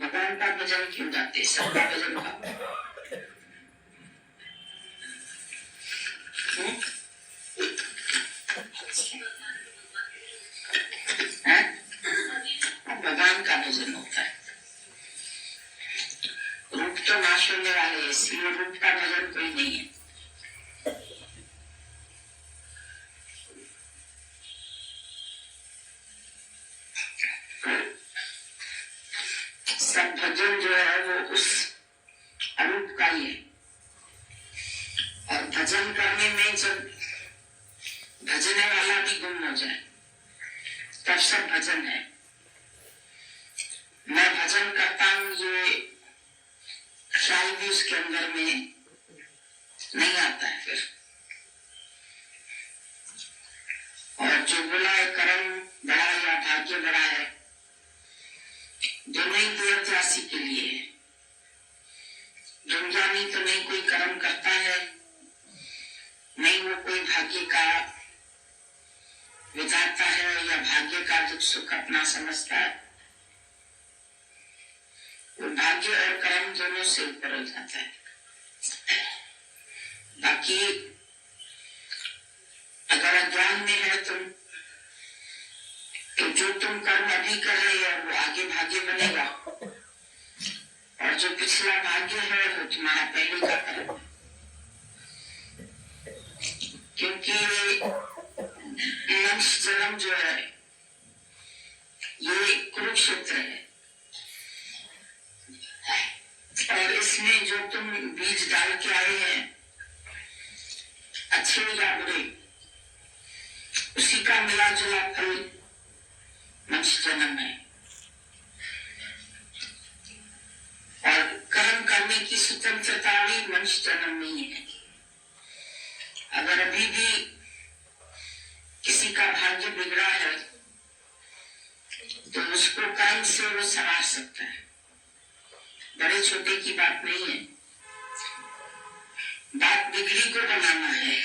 भगवान का भजन क्यों गाते, सबका भजन गाओ। भगवान का भजन होता है। रूप तो नाश होने वाले हैं, इसलिए रूप का भजन कोई नहीं है। सब भजन जो है वो उस अरूप का ही है। और भजन करने में जब भजने वाला भी गुम हो जाए तब सब भजन है। मैं भजन करता हूँ, ये ख्याल भी उसके अंदर में नहीं आता है फिर। और जो बोला है कर्म बड़ा या भाग्य बड़ा है, दोनों ही देवदासी के लिए है। दुनियावी तो नहीं कोई कर्म करता है, नहीं वो कोई भाग्य का विधाता है या भाग्य का दुख सुख अपना समझता है। वो भाग्य और कर्म दोनों से ऊपर हो जाता है। बाकी अगर अज्ञान में है तुम, तो जो तुम कर्म अभी कर रहे हो वो आगे भाग्य बनेगा, और जो पिछला भाग्य है वो तुम्हारा पहले का कर्म है। क्योंकि मनुष्य जन्म जो है ये कुरुक्षेत्र है, और इसमें जो तुम बीज डाल के आए हैं, अच्छे या बुरे, उसी का मिला जुला फल मनुष्य जन्म है। और कर्म करने की स्वतंत्रता भी मनुष्य जन्म में ही है। अगर अभी भी किसी का भाग्य बिगड़ा है तो उसको कर्म से वो संवार सकता है। बड़े छोटे की बात नहीं है, बात बिगड़ी को बनाना है।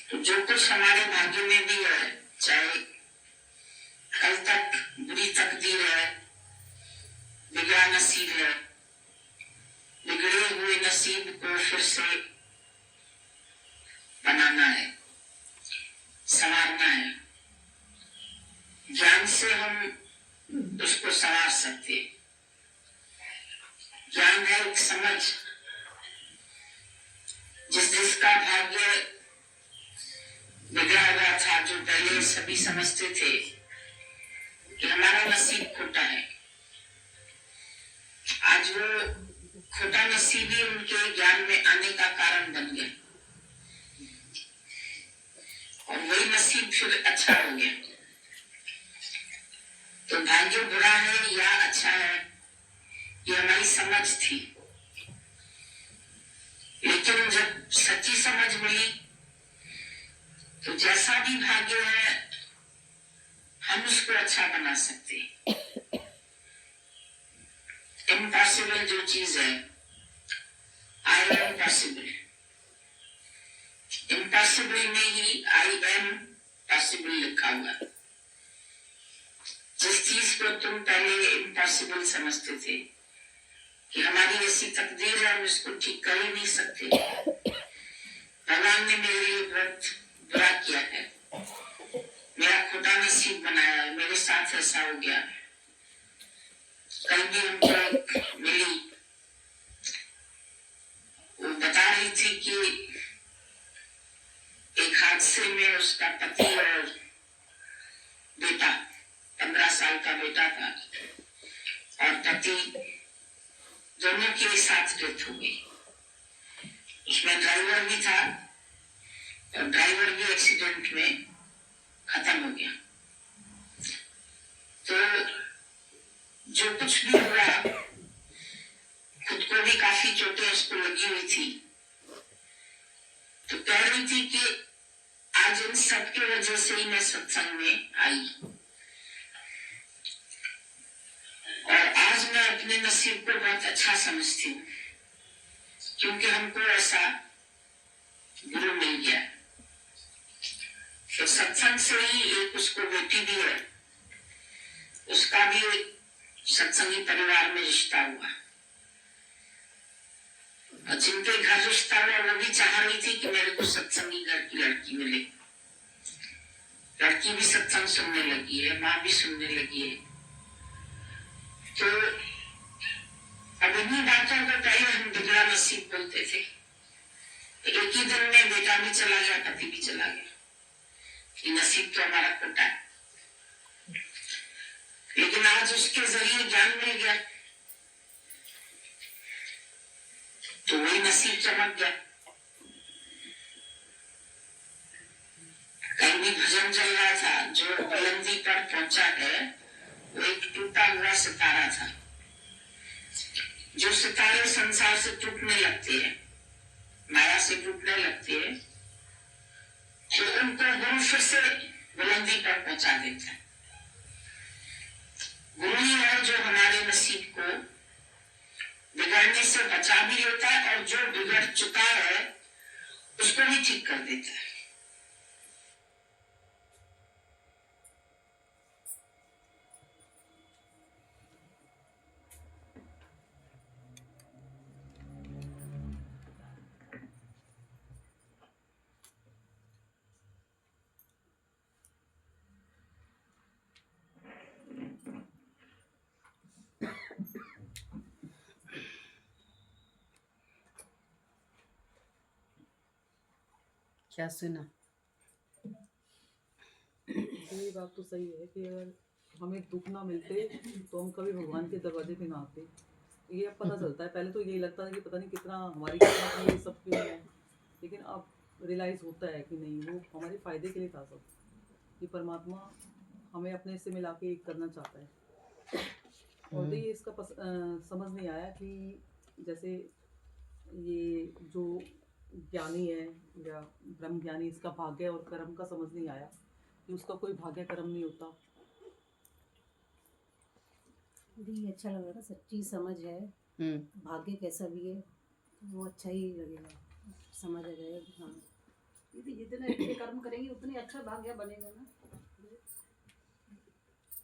तो जो कुछ हमारे भाग्य में भी है, चाहे कल तक बुरी तकदीर है, बिगड़ा नसीब है, बिगड़े हुए नसीब को फिर से बनाना है, संवारना है। ज्ञान से हम उसको संवार सकते हैं। ज्ञान है एक समझ, जिसका भाग्य बिगड़ा हुआ था, जो पहले सभी समझते थे कि हमारा नसीब खोटा है, आज वो खोटा नसीब ही उनके ज्ञान में आने का कारण बन गया, और वही नसीब फिर अच्छा हो गया। तो भाग्य बुरा है या अच्छा है, ये हमारी समझ थी। लेकिन जब सच्ची समझ मिली तो जैसा भी भाग्य है हम उसको अच्छा बना सकते हैं। इम्पॉसिबल जो चीज है, आई एम पॉसिबल, इम्पॉसिबल में ही आई एम पॉसिबल लिखा हुआ। जिस चीज को तुम पहले इम्पॉसिबल समझते थे कि हमारी ऐसी तकदीर है, हम इसको ठीक कर ही नहीं सकते, भगवान ने मेरे लिए बहुत बुरा किया है, मेरा खोटा नसीब बनाया है, मेरे साथ ऐसा हो गया। कल भी हमको मिली, वो बता रही थी कि एक हादसे में उसका पति और बेटा, 15 साल का बेटा था, और पति दोनों के साथ डेथ हो गई। उसमें ड्राइवर भी था, और ड्राइवर भी एक्सीडेंट में खत्म हो गया। तो जो कुछ भी हुआ, खुद को भी काफी चोटें उसको लगी हुई थी। तो कह रही थी कि आज इन सब की वजह से ही मैं सत्संग में आई, और आज मैं अपने नसीब को बहुत अच्छा समझती हूँ, क्योंकि हमको ऐसा गुरु मिल गया। तो सत्संग से ही एक उसको बेटी भी है, उसका भी सत्संगी परिवार में रिश्ता हुआ, और जिनके घर रिश्ता हुआ वो भी चाह रही थी कि मेरे को सत्संगी घर की लड़की मिले। लड़की भी सत्संग सुनने लगी है, माँ भी सुनने लगी है। तो अब इन्हीं बातों को पहले हम बिगड़ा नसीब बोलते थे। एक ही दिन में बेटा भी चला गया, पति भी चला गया, ये नसीब तो हमारा खोटा है। लेकिन आज उसके जरिए ज्ञान मिल गया तो वही नसीब चमक गया। कहीं भी भजन चल रहा था, जो बुलंदी पर पहुंचा है वो एक टूटा हुआ सितारा था। जो सितारे संसार से टूटने लगते हैं, माया से टूटने लगते हैं, तो उनको गुरु फिर से बुलंदी पर पहुंचा देता है। गुरु ही है जो हमारे नसीब को बिगड़ने से बचा भी लेता है, और जो बिगड़ चुका है उसको भी ठीक कर देता है। क्या सुना? ये बात तो सही है कि अगर हमें दुख ना मिलते तो हम कभी भगवान के दरवाजे पे ना आते। ये अब पता चलता है। पहले तो यही लगता था कि पता नहीं कितना हमारी किस्मत में ये सब क्यों है, लेकिन अब रियलाइज होता है कि नहीं, वो हमारे फायदे के लिए था सब। कि परमात्मा हमें अपने से मिला के एक करना चाहता है। और तो ये इसका समझ नहीं आया कि जैसे ये जो ज्ञानी है या ब्रह्म ज्ञानी, इसका भाग्य और कर्म का समझ नहीं आया कि उसका कोई भाग्य कर्म नहीं होता। भी अच्छा लग रहा था, सच्ची समझ है। भाग्य कैसा भी है वो अच्छा ही लगेगा, समझ आ जाएगा। हाँ, यदि जितने अच्छे कर्म करेंगे उतने अच्छा भाग्य बनेगा ना।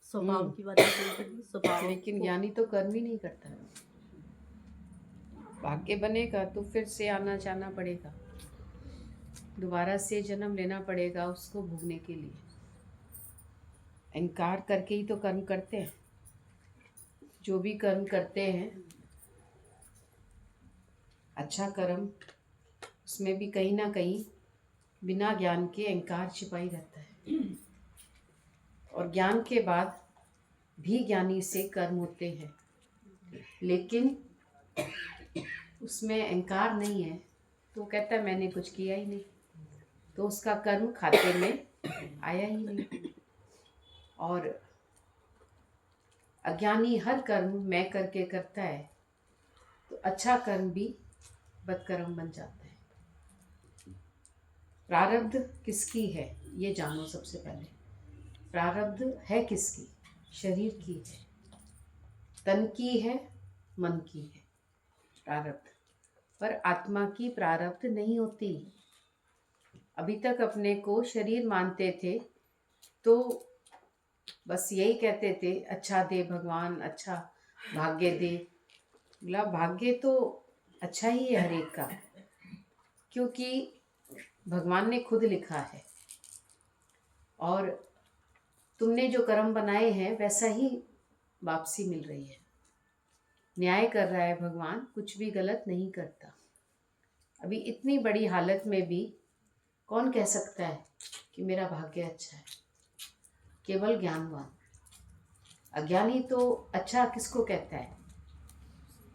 स्वभाव की बात है, स्वभाव। लेकिन ज्ञानी तो कर्म ही नहीं करता। भाग्य बनेगा तो फिर से आना जाना पड़ेगा, दोबारा से जन्म लेना पड़ेगा उसको भोगने के लिए। अहंकार करके ही तो कर्म करते हैं। जो भी कर्म करते हैं, अच्छा कर्म, उसमें भी कहीं ना कहीं बिना ज्ञान के अहंकार छिपा ही रहता है। और ज्ञान के बाद भी ज्ञानी से कर्म होते हैं, लेकिन उसमें अहंकार नहीं है तो कहता है मैंने कुछ किया ही नहीं, तो उसका कर्म खाते में आया ही नहीं। और अज्ञानी हर कर्म मैं करके करता है तो अच्छा कर्म भी बदकर्म बन जाता है। प्रारब्ध किसकी है ये जानो। सबसे पहले प्रारब्ध है किसकी? शरीर की है, तन की है, मन की है प्रारब्ध। पर आत्मा की प्रारब्ध नहीं होती। अभी तक अपने को शरीर मानते थे तो बस यही कहते थे अच्छा दे भगवान, अच्छा भाग्य दे। बोला भाग्य तो अच्छा ही है हर एक का, क्योंकि भगवान ने खुद लिखा है और तुमने जो कर्म बनाए हैं वैसा ही वापसी मिल रही है। न्याय कर रहा है भगवान, कुछ भी गलत नहीं करता। अभी इतनी बड़ी हालत में भी कौन कह सकता है कि मेरा भाग्य अच्छा है? केवल ज्ञानवान। अज्ञानी तो अच्छा किसको कहता है?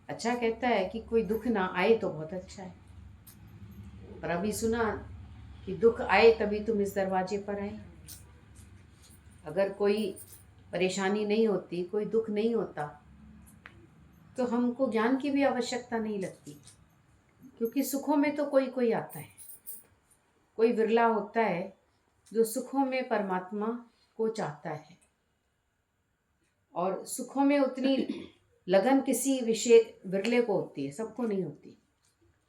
अच्छा कहता है कि कोई दुख ना आए तो बहुत अच्छा है। पर अभी सुना कि दुख आए तभी तुम इस दरवाजे पर आए। अगर कोई परेशानी नहीं होती, कोई दुख नहीं होता, तो हमको ज्ञान की भी आवश्यकता नहीं लगती। क्योंकि सुखों में तो कोई कोई आता है, कोई विरला होता है जो सुखों में परमात्मा को चाहता है। और सुखों में उतनी लगन किसी विषय विरले को होती है, सबको नहीं होती।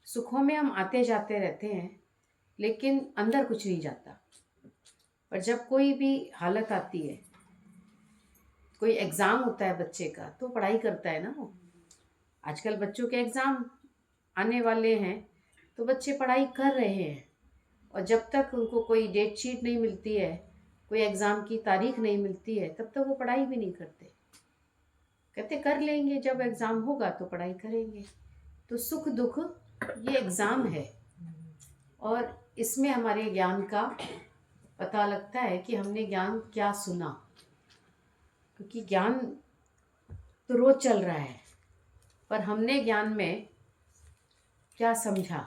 सुखों में हम आते जाते रहते हैं लेकिन अंदर कुछ नहीं जाता। पर जब कोई भी हालत आती है, कोई एग्ज़ाम होता है बच्चे का तो पढ़ाई करता है ना वो। आजकल बच्चों के एग्ज़ाम आने वाले हैं तो बच्चे पढ़ाई कर रहे हैं, और जब तक उनको कोई डेट शीट नहीं मिलती है, कोई एग्ज़ाम की तारीख नहीं मिलती है, तब तक वो पढ़ाई भी नहीं करते। कहते कर लेंगे, जब एग्ज़ाम होगा तो पढ़ाई करेंगे। तो सुख दुख ये एग्ज़ाम है, और इसमें हमारे ज्ञान का पता लगता है कि हमने ज्ञान क्या सुना, क्योंकि ज्ञान तो रोज़ चल रहा है, पर हमने ज्ञान में क्या समझा।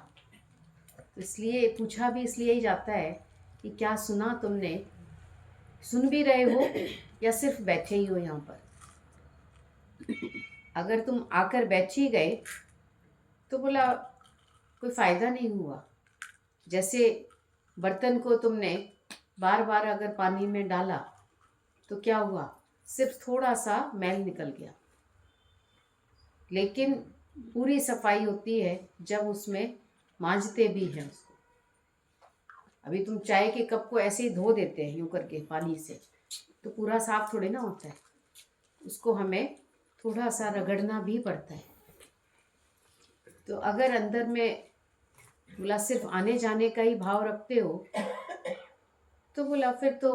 तो इसलिए पूछा भी इसलिए ही जाता है कि क्या सुना तुमने, सुन भी रहे हो या सिर्फ बैठे ही हो यहाँ पर। अगर तुम आकर बैठ ही गए तो बोला कोई फ़ायदा नहीं हुआ। जैसे बर्तन को तुमने बार बार अगर पानी में डाला तो क्या हुआ, सिर्फ थोड़ा सा मैल निकल गया, लेकिन पूरी सफाई होती है जब उसमें मांजते भी हैं उसको। अभी तुम चाय के कप को ऐसे ही धो देते हैं यूँ करके पानी से, तो पूरा साफ थोड़े ना होता है, उसको हमें थोड़ा सा रगड़ना भी पड़ता है। तो अगर अंदर में बोला सिर्फ आने जाने का ही भाव रखते हो तो बोला फिर तो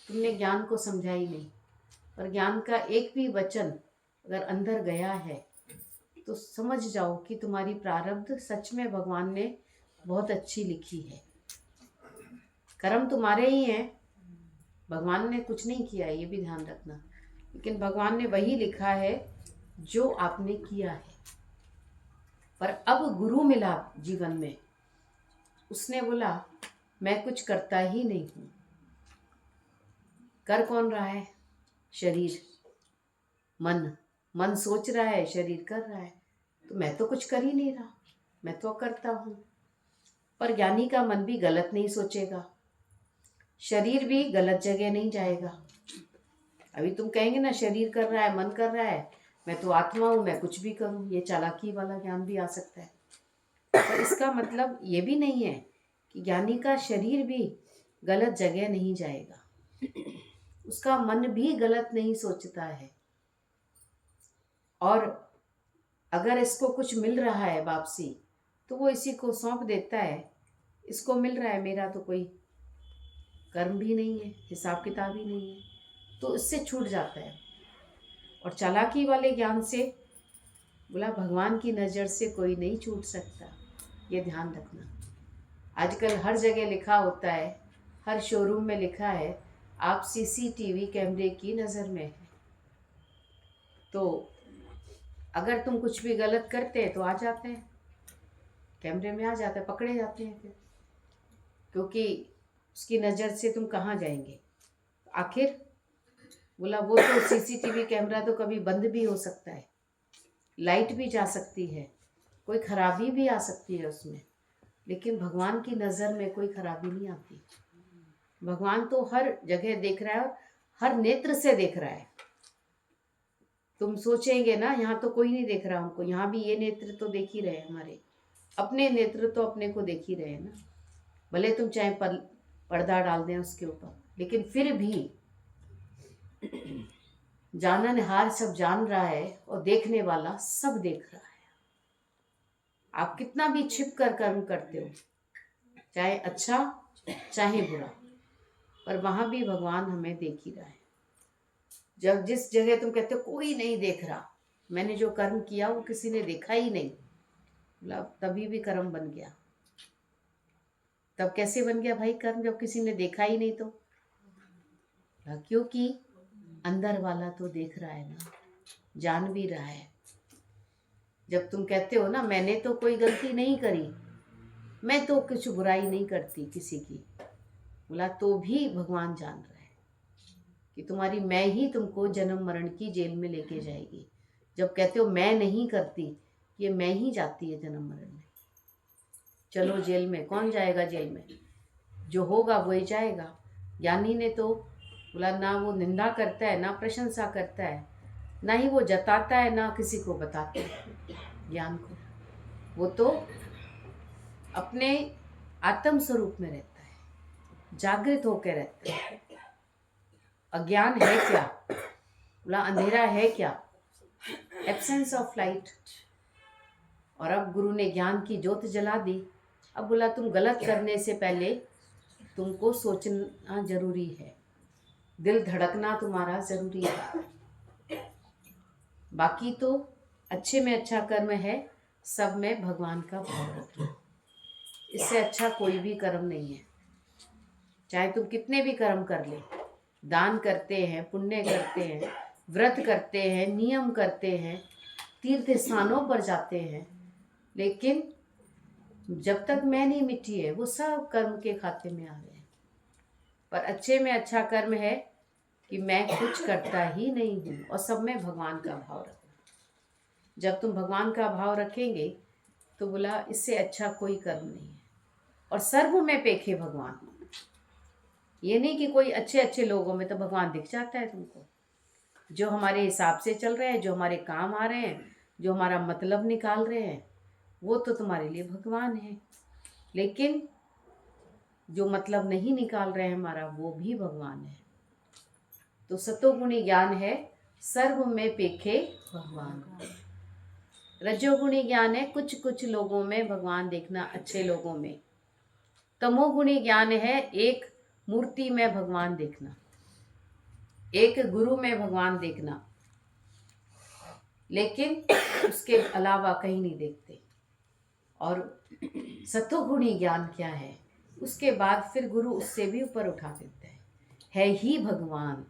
तुमने ज्ञान को समझा ही नहीं। पर ज्ञान का एक भी वचन अगर अंदर गया है तो समझ जाओ कि तुम्हारी प्रारब्ध सच में भगवान ने बहुत अच्छी लिखी है। कर्म तुम्हारे ही हैं, भगवान ने कुछ नहीं किया है, ये भी ध्यान रखना। लेकिन भगवान ने वही लिखा है जो आपने किया है। पर अब गुरु मिला जीवन में, उसने बोला मैं कुछ करता ही नहीं हूँ। कर कौन रहा है? शरीर, मन सोच रहा है, शरीर कर रहा है। तो मैं तो कुछ कर ही नहीं रहा, मैं तो करता हूँ। पर ज्ञानी का मन भी गलत नहीं सोचेगा, शरीर भी गलत जगह नहीं जाएगा। अभी तुम कहेंगे ना शरीर कर रहा है, मन कर रहा है, मैं तो आत्मा हूँ, मैं कुछ भी करूँ, ये चालाकी वाला ज्ञान भी आ सकता है। पर इसका मतलब ये भी नहीं है कि ज्ञानी का शरीर भी गलत जगह नहीं जाएगा, उसका मन भी गलत नहीं सोचता है। और अगर इसको कुछ मिल रहा है वापसी तो वो इसी को सौंप देता है, इसको मिल रहा है, मेरा तो कोई कर्म भी नहीं है, हिसाब किताब ही नहीं है, तो इससे छूट जाता है। और चालाकी वाले ज्ञान से बोला भगवान की नज़र से कोई नहीं छूट सकता, ये ध्यान रखना। आजकल हर जगह लिखा होता है, हर शोरूम में लिखा है आप सीसीटीवी कैमरे की नज़र में है। तो अगर तुम कुछ भी गलत करते हैं तो आ जाते हैं, कैमरे में आ जाते हैं, पकड़े जाते हैं फिर, क्योंकि उसकी नज़र से तुम कहाँ जाएंगे। आखिर बोला वो तो सीसीटीवी कैमरा तो कभी बंद भी हो सकता है, लाइट भी जा सकती है, कोई खराबी भी आ सकती है उसमें, लेकिन भगवान की नज़र में कोई खराबी नहीं आती। भगवान तो हर जगह देख रहा है, हर नेत्र से देख रहा है। तुम सोचेंगे ना यहाँ तो कोई नहीं देख रहा हमको, यहाँ भी ये नेत्र तो देख ही रहे हैं, हमारे अपने नेत्र तो अपने को देख ही रहे हैं ना। भले तुम चाहे पर्दा डाल दें उसके ऊपर, लेकिन फिर भी जाननहार सब जान रहा है और देखने वाला सब देख रहा है। आप कितना भी छिप कर कर्म करते हो, चाहे अच्छा चाहे बुरा, पर वहाँ भी भगवान हमें देख ही रहा है। जब जिस जगह तुम कहते हो कोई नहीं देख रहा, मैंने जो कर्म किया वो किसी ने देखा ही नहीं, मतलब तभी भी कर्म बन गया। तब कैसे बन गया भाई कर्म, जब किसी ने देखा ही नहीं तो? क्योंकि अंदर वाला तो देख रहा है ना, जान भी रहा है। जब तुम कहते हो ना मैंने तो कोई गलती नहीं करी, मैं तो कुछ बुराई नहीं करती किसी की, बोला तो भी भगवान जान रहा है कि तुम्हारी मैं ही तुमको जन्म मरण की जेल में लेके जाएगी। जब कहते हो मैं नहीं करती, ये मैं ही जाती है जन्म मरण में। चलो जेल में, कौन जाएगा जेल में? जो होगा वही जाएगा। ज्ञानी ने तो बोला ना वो निंदा करता है, ना प्रशंसा करता है, ना ही वो जताता है, ना किसी को बताता है ज्ञान को। वो तो अपने आत्म स्वरूप में रहता है, जागृत होकर रहता है। अज्ञान है क्या? बोला अंधेरा है क्या? Absence of light. और अब गुरु ने ज्ञान की ज्योत जला दी। अब बोला तुम गलत करने से पहले तुमको सोचना जरूरी है, दिल धड़कना तुम्हारा जरूरी है। बाकी तो अच्छे में अच्छा कर्म है, सब में भगवान का भाव रखो। इससे अच्छा कोई भी कर्म नहीं है। चाहे तुम कितने भी कर्म कर ले, दान करते हैं, पुण्य करते हैं, व्रत करते हैं, नियम करते हैं, तीर्थ स्थानों पर जाते हैं, लेकिन जब तक मैं नहीं मिटी है वो सब कर्म के खाते में आ रहे हैं। पर अच्छे में अच्छा कर्म है कि मैं कुछ करता ही नहीं हूँ और सब में भगवान का भाव रखना। जब तुम भगवान का भाव रखेंगे तो बोला इससे अच्छा कोई कर्म नहीं है। और सर्व में पेखे भगवान। ये नहीं कि कोई अच्छे अच्छे लोगों में तो भगवान दिख जाता है तुमको, जो हमारे हिसाब से चल रहे हैं, जो हमारे काम आ रहे हैं, जो हमारा मतलब निकाल रहे हैं, वो तो तुम्हारे लिए भगवान है। लेकिन जो मतलब नहीं निकाल रहे हैं हमारा, वो भी भगवान है। तो सतोगुणी ज्ञान है, सर्व में पेखे भगवान। रजोगुणी ज्ञान है, कुछ कुछ लोगों में भगवान देखना, अच्छे लोगों में। तमोगुणी ज्ञान है, एक मूर्ति में भगवान देखना, एक गुरु में भगवान देखना, लेकिन उसके अलावा कहीं नहीं देखते। और सतोगुणी ज्ञान क्या है? उसके बाद फिर गुरु उससे भी ऊपर उठा देता है ही भगवान।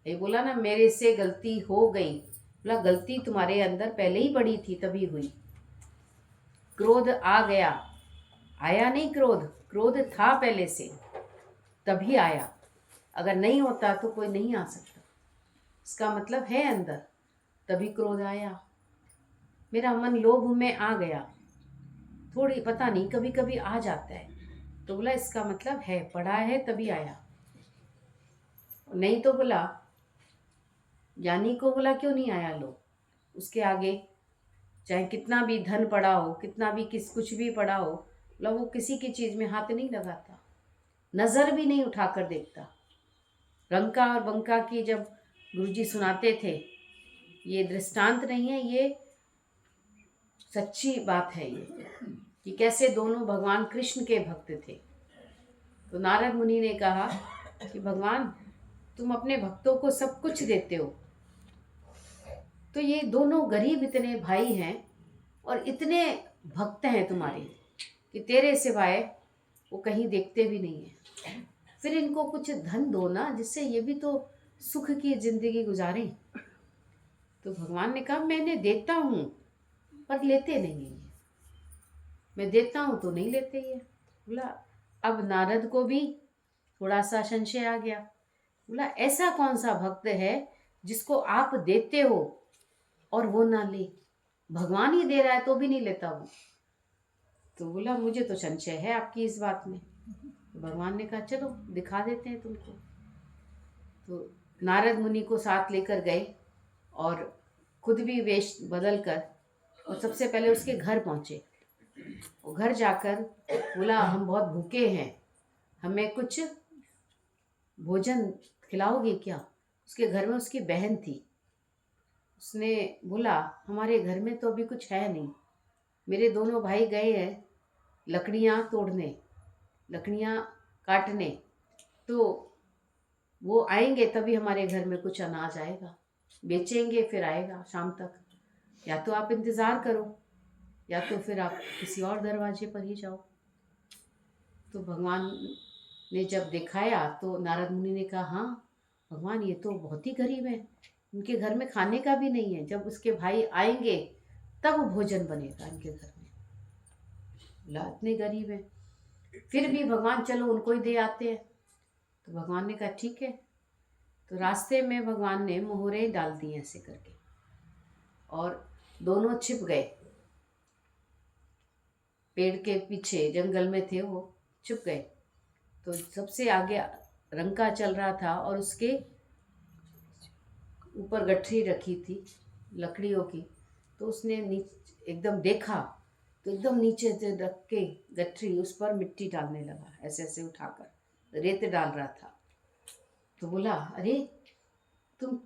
ये बोला ना मेरे से गलती हो गई, बोला गलती तुम्हारे अंदर पहले ही पड़ी थी तभी हुई। क्रोध आ गया, आया नहीं क्रोध, क्रोध था पहले से तभी आया। अगर नहीं होता तो कोई नहीं आ सकता। इसका मतलब है अंदर, तभी क्रोध आया। मेरा मन लोभ में आ गया, थोड़ी पता नहीं कभी कभी आ जाता है, तो बोला इसका मतलब है पढ़ा है तभी आया। नहीं तो बोला ज्ञानी को बोला क्यों नहीं आया लोभ? उसके आगे चाहे कितना भी धन पड़ा हो, कितना भी कुछ भी पड़ा हो, बोला वो किसी की चीज़ में हाथ नहीं लगाता, नज़र भी नहीं उठाकर देखता। रंका और बंका की जब गुरुजी सुनाते थे, ये दृष्टांत नहीं है, ये सच्ची बात है ये, कि कैसे दोनों भगवान कृष्ण के भक्त थे। तो नारद मुनि ने कहा कि भगवान तुम अपने भक्तों को सब कुछ देते हो, तो ये दोनों गरीब इतने भाई हैं और इतने भक्त हैं तुम्हारे कि तेरे सिवाय वो कहीं देखते भी नहीं है। फिर इनको कुछ धन दो ना, जिससे ये भी तो सुख की जिंदगी गुजारें। तो भगवान ने कहा मैंने देता हूँ पर लेते नहीं है, मैं देता हूँ तो नहीं लेते ये। बोला अब नारद को भी थोड़ा सा संशय आ गया। बोला ऐसा कौन सा भक्त है जिसको आप देते हो और वो ना ले? भगवान ही दे रहा है तो भी नहीं लेता वो। तो बोला मुझे तो संशय है आपकी इस बात में। तो भगवान ने कहा चलो दिखा देते हैं तुमको। तो नारद मुनि को साथ लेकर गए और खुद भी वेश बदल कर और सबसे पहले उसके घर पहुँचे। वो घर जाकर बोला हम बहुत भूखे हैं, हमें कुछ भोजन खिलाओगे क्या? उसके घर में उसकी बहन थी। उसने बोला हमारे घर में तो अभी कुछ है नहीं, मेरे दोनों भाई गए हैं लकड़ियाँ तोड़ने, लकड़ियाँ काटने, तो वो आएंगे तभी हमारे घर में कुछ अनाज आएगा, बेचेंगे फिर आएगा शाम तक। या तो आप इंतज़ार करो या तो फिर आप किसी और दरवाजे पर ही जाओ। तो भगवान ने जब दिखाया तो नारद मुनि ने कहा हाँ भगवान ये तो बहुत ही गरीब है, उनके घर में खाने का भी नहीं है, जब उसके भाई आएंगे तब भोजन बनेगा इनके घर में। बोला इतने गरीब है, फिर भी भगवान चलो उनको ही दे आते हैं। तो भगवान ने कहा ठीक है। तो रास्ते में भगवान ने मोहरे डाल दी ऐसे करके और दोनों छिप गए, पेड़ के पीछे जंगल में थे वो, छुप गए। तो सबसे आगे रंका चल रहा था और उसके ऊपर गठरी रखी थी लकड़ियों की। तो उसने एकदम देखा तो एकदम नीचे से रख के गठरी उस पर मिट्टी डालने लगा, ऐसे ऐसे उठाकर रेत डाल रहा था। तो बोला अरे तुम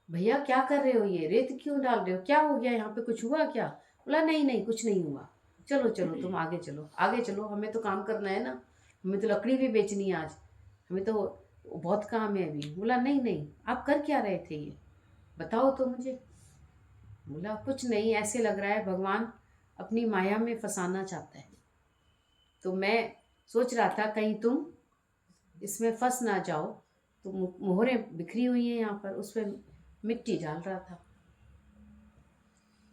भैया क्या कर रहे हो, ये रेत क्यों डाल रहे हो, क्या हो गया यहाँ पे, कुछ हुआ क्या? बोला नहीं नहीं कुछ नहीं हुआ, चलो चलो तुम आगे चलो आगे चलो, हमें तो काम करना है ना, हमें तो लकड़ी भी बेचनी है आज, हमें तो बहुत काम है अभी। बोला नहीं नहीं आप कर क्या रहे थे, ये बताओ तो मुझे। बोला कुछ नहीं, ऐसे लग रहा है भगवान अपनी माया में फंसाना चाहता है, तो मैं सोच रहा था कहीं तुम इसमें फंस ना जाओ, तो मोहरें बिखरी हुई हैं यहाँ पर, उस पर मिट्टी डाल रहा था।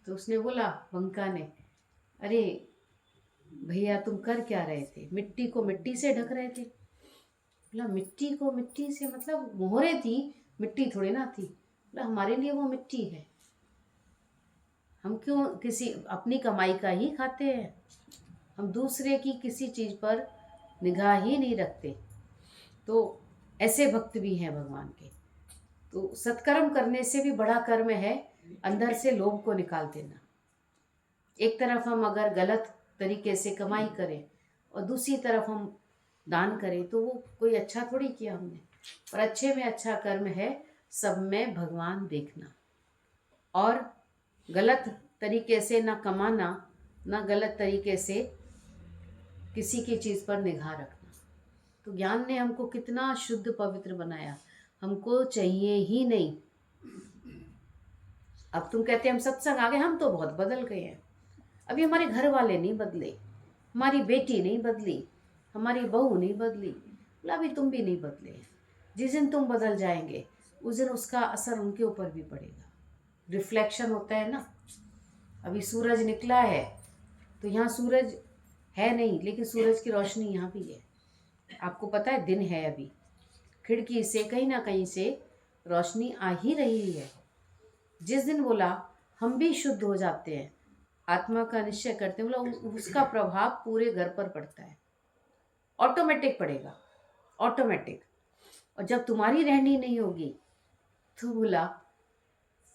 तो उसने बोला, बंका ने, अरे भैया तुम कर क्या रहे थे, मिट्टी को मिट्टी से ढक रहे थे। बोला मिट्टी को मिट्टी से मतलब मोहरें थी, मिट्टी थोड़ी ना थी। बोला हमारे लिए वो मिट्टी है, हम क्यों किसी अपनी कमाई का ही खाते हैं, हम दूसरे की किसी चीज़ पर निगाह ही नहीं रखते। तो ऐसे भक्त भी हैं भगवान के। तो सत्कर्म करने से भी बड़ा कर्म है अंदर से लोभ को निकाल देना। एक तरफ हम अगर गलत तरीके से कमाई करें और दूसरी तरफ हम दान करें तो वो कोई अच्छा थोड़ी किया हमने। पर अच्छे में अच्छा कर्म है सब में भगवान देखना, और गलत तरीके से ना कमाना, ना गलत तरीके से किसी की चीज़ पर निगाह रखना। तो ज्ञान ने हमको कितना शुद्ध पवित्र बनाया, हमको चाहिए ही नहीं। अब तुम कहते हैं हम सत्संग आ गए, हम तो बहुत बदल गए हैं। अभी हमारे घर वाले नहीं बदले, हमारी बेटी नहीं बदली, हमारी बहू नहीं बदली। बोला अभी तुम भी नहीं बदले, जिस दिन तुम बदल जाएंगे उस दिन उसका असर उनके ऊपर भी पड़ेगा। रिफ्लेक्शन होता है ना। अभी सूरज निकला है तो यहाँ सूरज है नहीं, लेकिन सूरज की रोशनी यहाँ भी है। आपको पता है दिन है, अभी खिड़की से कहीं ना कहीं से रोशनी आ ही रही है। जिस दिन बोला हम भी शुद्ध हो जाते हैं, आत्मा का निश्चय करते हैं, बोला उसका प्रभाव पूरे घर पर पड़ता है, ऑटोमेटिक पड़ेगा, ऑटोमेटिक। और जब तुम्हारी रहनी नहीं होगी तो बोला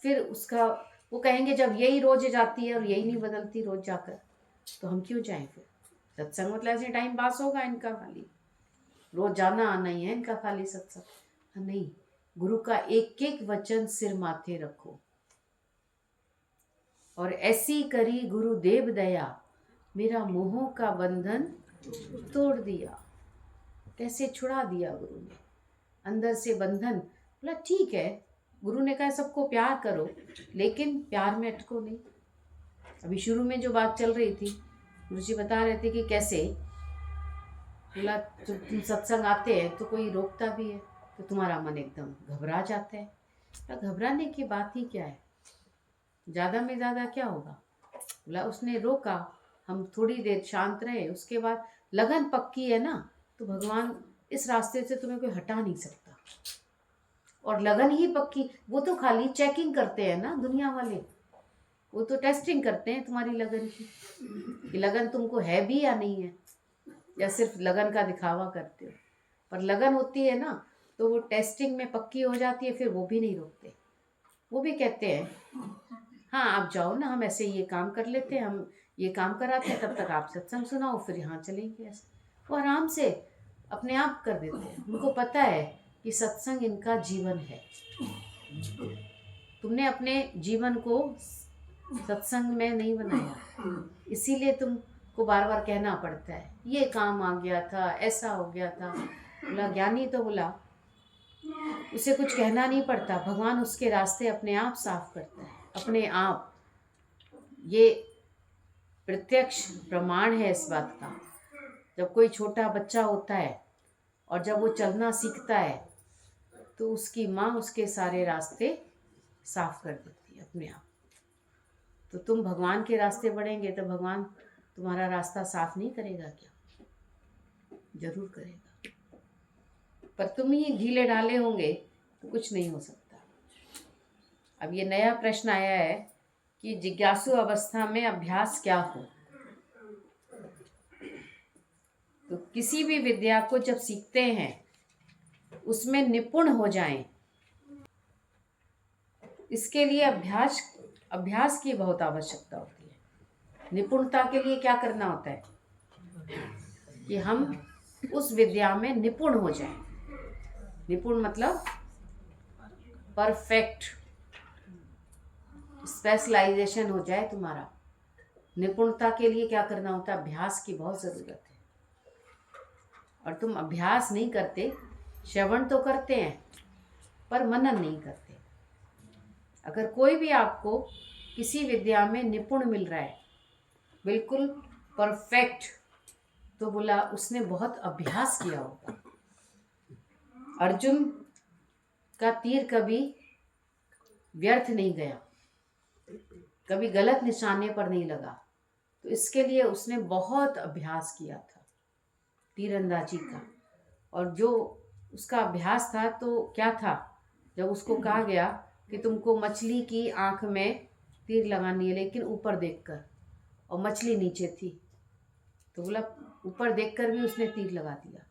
फिर उसका वो कहेंगे जब यही रोज जाती है और यही नहीं बदलती रोज जाकर, तो हम क्यों जाएं फिर। सत्संग मतलब ऐसे टाइम पास होगा इनका, खाली रोज जाना आना ही है इनका, खाली सत्संग नहीं। गुरु का एक एक वचन सिर माथे रखो, और ऐसी करी गुरुदेव दया, मेरा मोह का बंधन तोड़ दिया। कैसे छुड़ा दिया गुरु ने अंदर से बंधन। बोला ठीक है, गुरु ने कहा सबको प्यार करो, लेकिन प्यार में अटको नहीं। अभी शुरू में जो बात चल रही थी, गुरु जी बता रहे थे कि कैसे, बोला जब तुम सत्संग आते हैं तो कोई रोकता भी है तो तुम्हारा मन एकदम घबरा जाता है। तो घबराने की बात ही क्या है, ज़्यादा में ज़्यादा क्या होगा। बोला उसने रोका, हम थोड़ी देर शांत रहे, उसके बाद लगन पक्की है ना, तो भगवान इस रास्ते से तुम्हें कोई हटा नहीं सकता। और लगन ही पक्की, वो तो खाली चेकिंग करते हैं ना दुनिया वाले, वो तो टेस्टिंग करते हैं तुम्हारी लगन की, कि लगन तुमको है भी या नहीं है, या सिर्फ लगन का दिखावा करते हो। पर लगन होती है ना तो वो टेस्टिंग में पक्की हो जाती है, फिर वो भी नहीं रोकते। वो भी कहते हैं हाँ आप जाओ ना, हम ऐसे ये काम कर लेते हैं, हम ये काम कराते हैं, तब तक आप सत्संग सुनाओ, फिर यहाँ चलेंगे। ऐसे वो आराम से अपने आप कर देते हैं। उनको पता है कि सत्संग इनका जीवन है। तुमने अपने जीवन को सत्संग में नहीं बनाया, इसीलिए तुमको बार बार कहना पड़ता है ये काम आ गया था, ऐसा हो गया था। बोला ज्ञानी तो बोला उसे कुछ कहना नहीं पड़ता, भगवान उसके रास्ते अपने आप साफ करता है, अपने आप। ये प्रत्यक्ष प्रमाण है इस बात का। जब कोई छोटा बच्चा होता है और जब वो चलना सीखता है तो उसकी माँ उसके सारे रास्ते साफ कर देती है अपने आप। तो तुम भगवान के रास्ते बढ़ेंगे तो भगवान तुम्हारा रास्ता साफ नहीं करेगा क्या? जरूर करेगा। पर तुम ही ढीले ढाले होंगे तो कुछ नहीं हो सकता। अब ये नया प्रश्न आया है कि जिज्ञासु अवस्था में अभ्यास क्या हो। तो किसी भी विद्या को जब सीखते हैं उसमें निपुण हो जाएं, इसके लिए अभ्यास की बहुत आवश्यकता होती है। निपुणता के लिए क्या करना होता है कि हम उस विद्या में निपुण हो जाएं। निपुण मतलब परफेक्ट स्पेशलाइजेशन हो जाए तुम्हारा। निपुणता के लिए क्या करना होता है? अभ्यास की बहुत ज़रूरत है। और तुम अभ्यास नहीं करते, श्रवण तो करते हैं पर मनन नहीं करते। अगर कोई भी आपको किसी विद्या में निपुण मिल रहा है, बिल्कुल परफेक्ट, तो बोला उसने बहुत अभ्यास किया होगा। अर्जुन का तीर कभी व्यर्थ नहीं गया, कभी गलत निशाने पर नहीं लगा, तो इसके लिए उसने बहुत अभ्यास किया था तीरंदाजी का। और जो उसका अभ्यास था तो क्या था, जब उसको कहा गया कि तुमको मछली की आंख में तीर लगानी है लेकिन ऊपर देखकर, और मछली नीचे थी, तो बोला ऊपर देखकर भी उसने तीर लगा दिया।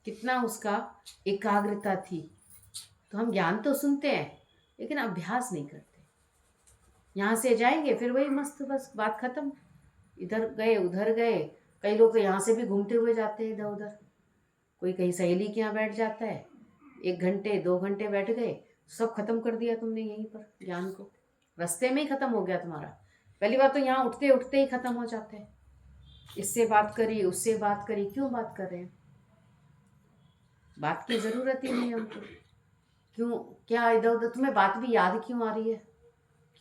कितना उसका एकाग्रता थी। तो हम ज्ञान तो सुनते हैं लेकिन अभ्यास नहीं करते। यहाँ से जाएंगे फिर वही मस्त, बस बात खत्म, इधर गए उधर गए। कई लोग तो यहाँ से भी घूमते हुए जाते हैं इधर उधर। कोई कहीं सहेली के यहाँ बैठ जाता है, 1 घंटे 2 घंटे बैठ गए, सब खत्म कर दिया तुमने यहीं पर ज्ञान को, रास्ते में ही खत्म हो गया तुम्हारा। पहली बात तो यहाँ उठते उठते ही खत्म हो जाते हैं। इससे बात करी उससे बात करी, क्यों बात कर रहे हैं? बात की ज़रूरत ही नहीं है हमको। क्यों, क्या इधर उधर तुम्हें बात भी याद क्यों आ रही है?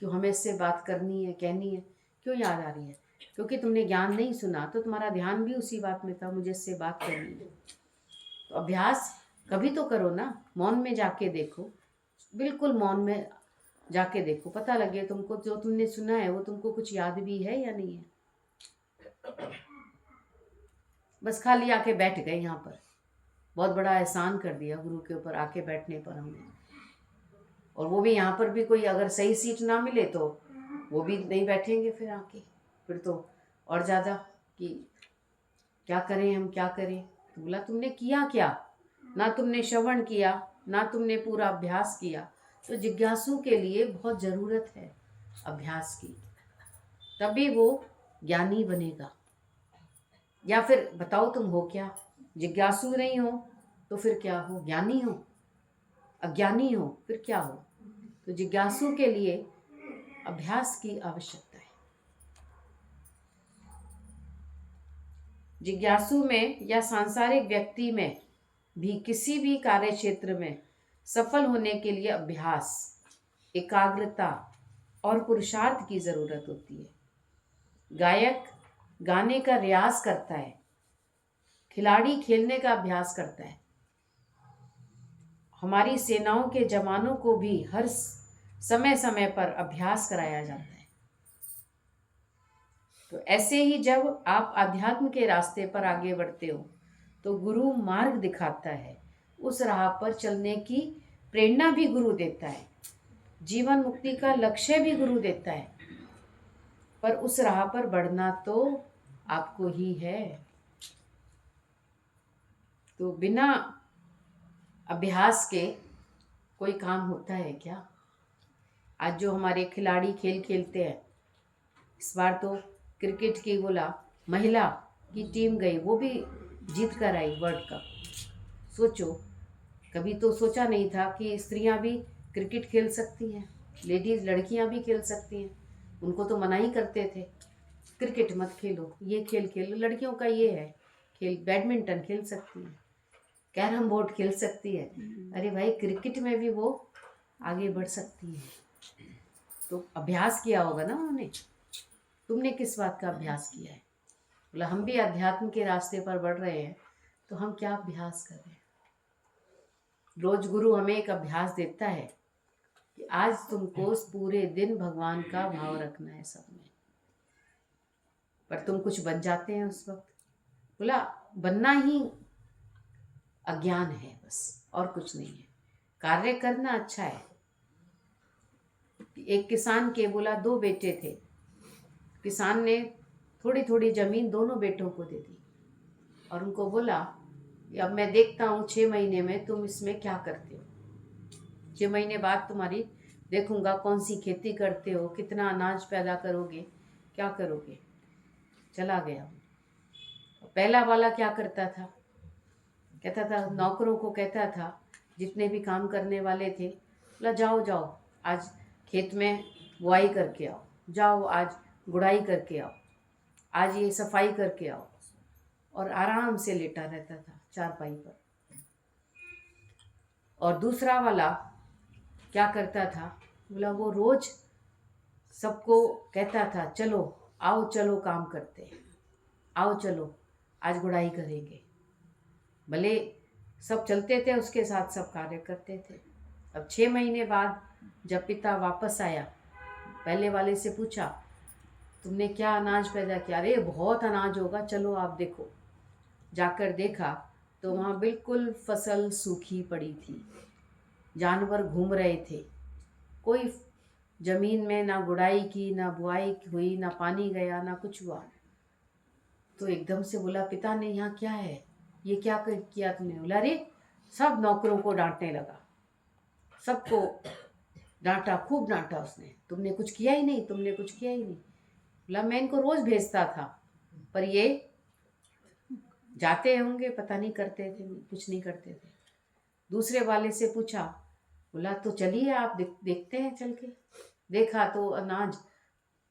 क्यों हमें इससे बात करनी है, कहनी है, क्यों याद आ रही है? क्योंकि तुमने ज्ञान नहीं सुना, तो तुम्हारा ध्यान भी उसी बात में था, मुझे इससे बात करनी है। तो अभ्यास कभी तो करो ना, मौन में जाके देखो, बिल्कुल मौन में जाके देखो, पता लगे तुमको जो तुमने सुना है वो तुमको कुछ याद भी है या नहीं है। बस खाली आके बैठ गए यहाँ पर, बहुत बड़ा एहसान कर दिया गुरु के ऊपर आके बैठने पर हमने। और वो भी यहाँ पर भी कोई अगर सही सीट ना मिले तो वो भी नहीं बैठेंगे फिर आके, फिर तो और ज़्यादा कि क्या करें हम, क्या करें। तो बोला तुमने किया क्या? ना तुमने श्रवण किया, ना तुमने पूरा अभ्यास किया। तो जिज्ञासु के लिए बहुत ज़रूरत है अभ्यास की, तभी वो ज्ञानी बनेगा। या फिर बताओ तुम हो क्या? जिज्ञासु नहीं हो तो फिर क्या हो? ज्ञानी हो? अज्ञानी हो फिर क्या हो? तो जिज्ञासु के लिए अभ्यास की आवश्यकता है। जिज्ञासु में या सांसारिक व्यक्ति में भी किसी भी कार्य क्षेत्र में सफल होने के लिए अभ्यास, एकाग्रता और पुरुषार्थ की ज़रूरत होती है। गायक गाने का रियाज करता है, खिलाड़ी खेलने का अभ्यास करता है। हमारी सेनाओं के जवानों को भी हर समय समय पर अभ्यास कराया जाता है। तो ऐसे ही जब आप अध्यात्म के रास्ते पर आगे बढ़ते हो तो गुरु मार्ग दिखाता है, उस राह पर चलने की प्रेरणा भी गुरु देता है, जीवन मुक्ति का लक्ष्य भी गुरु देता है, पर उस राह पर बढ़ना तो आपको ही है। तो बिना अभ्यास के कोई काम होता है क्या? आज जो हमारे खिलाड़ी खेल खेलते हैं, इस बार तो क्रिकेट की बोला महिला की टीम गई, वो भी जीत कर आई वर्ल्ड कप। सोचो, कभी तो सोचा नहीं था कि स्त्रियां भी क्रिकेट खेल सकती हैं, लेडीज़ लड़कियां भी खेल सकती हैं। उनको तो मना ही करते थे, क्रिकेट मत खेलो, ये खेल खेलो। लड़कियों का ये है खेल, बैडमिंटन खेल सकती है, कैरम बोर्ड खेल सकती है। अरे भाई, क्रिकेट में भी वो आगे बढ़ सकती है। तो अभ्यास किया होगा ना उन्होंने। तुमने किस बात का अभ्यास किया है? बोला हम भी अध्यात्म के रास्ते पर बढ़ रहे हैं, तो हम क्या अभ्यास कर रहे हैं? रोज गुरु हमें एक अभ्यास देता है कि आज तुमको पूरे दिन भगवान का भाव रखना है सब में, पर तुम कुछ बन जाते हैं उस वक्त। बोला बनना ही अज्ञान है बस, और कुछ नहीं है। कार्य करना अच्छा है। एक किसान के बोला 2 बेटे थे, किसान ने थोड़ी थोड़ी जमीन दोनों बेटों को दे दी और उनको बोला अब मैं देखता हूँ 6 महीने में तुम इसमें क्या करते हो। 6 महीने बाद तुम्हारी देखूंगा कौन सी खेती करते हो, कितना अनाज पैदा करोगे, क्या करोगे। चला गया। पहला वाला क्या करता था? कहता था, नौकरों को कहता था, जितने भी काम करने वाले थे बोला जाओ जाओ, आज खेत में बुआई करके आओ, जाओ आज गुड़ाई करके आओ, आज ये सफाई करके आओ। और आराम से लेटा रहता था चारपाई पर। और दूसरा वाला क्या करता था, बोला वो रोज सबको कहता था चलो आओ, चलो काम करते हैं, आओ चलो आज गुड़ाई करेंगे। भले सब चलते थे उसके साथ, सब कार्य करते थे। अब 6 महीने बाद जब पिता वापस आया, पहले वाले से पूछा तुमने क्या अनाज पैदा किया? अरे बहुत अनाज होगा, चलो आप देखो। जाकर देखा तो वहाँ बिल्कुल फसल सूखी पड़ी थी, जानवर घूम रहे थे, कोई जमीन में ना गुड़ाई की, ना बुआई हुई, ना पानी गया, ना कुछ हुआ। तो एकदम से बोला पिता ने यहाँ क्या है, ये क्या किया तुमने? बोला अरे सब नौकरों को डांटने लगा, सबको डांटा, खूब डांटा उसने, तुमने कुछ किया ही नहीं, तुमने कुछ किया ही नहीं। बोला मैं इनको रोज भेजता था, पर ये जाते होंगे, पता नहीं करते थे, कुछ नहीं करते थे। दूसरे वाले से पूछा, बोला तो चलिए आप देखते हैं चल के। देखा तो अनाज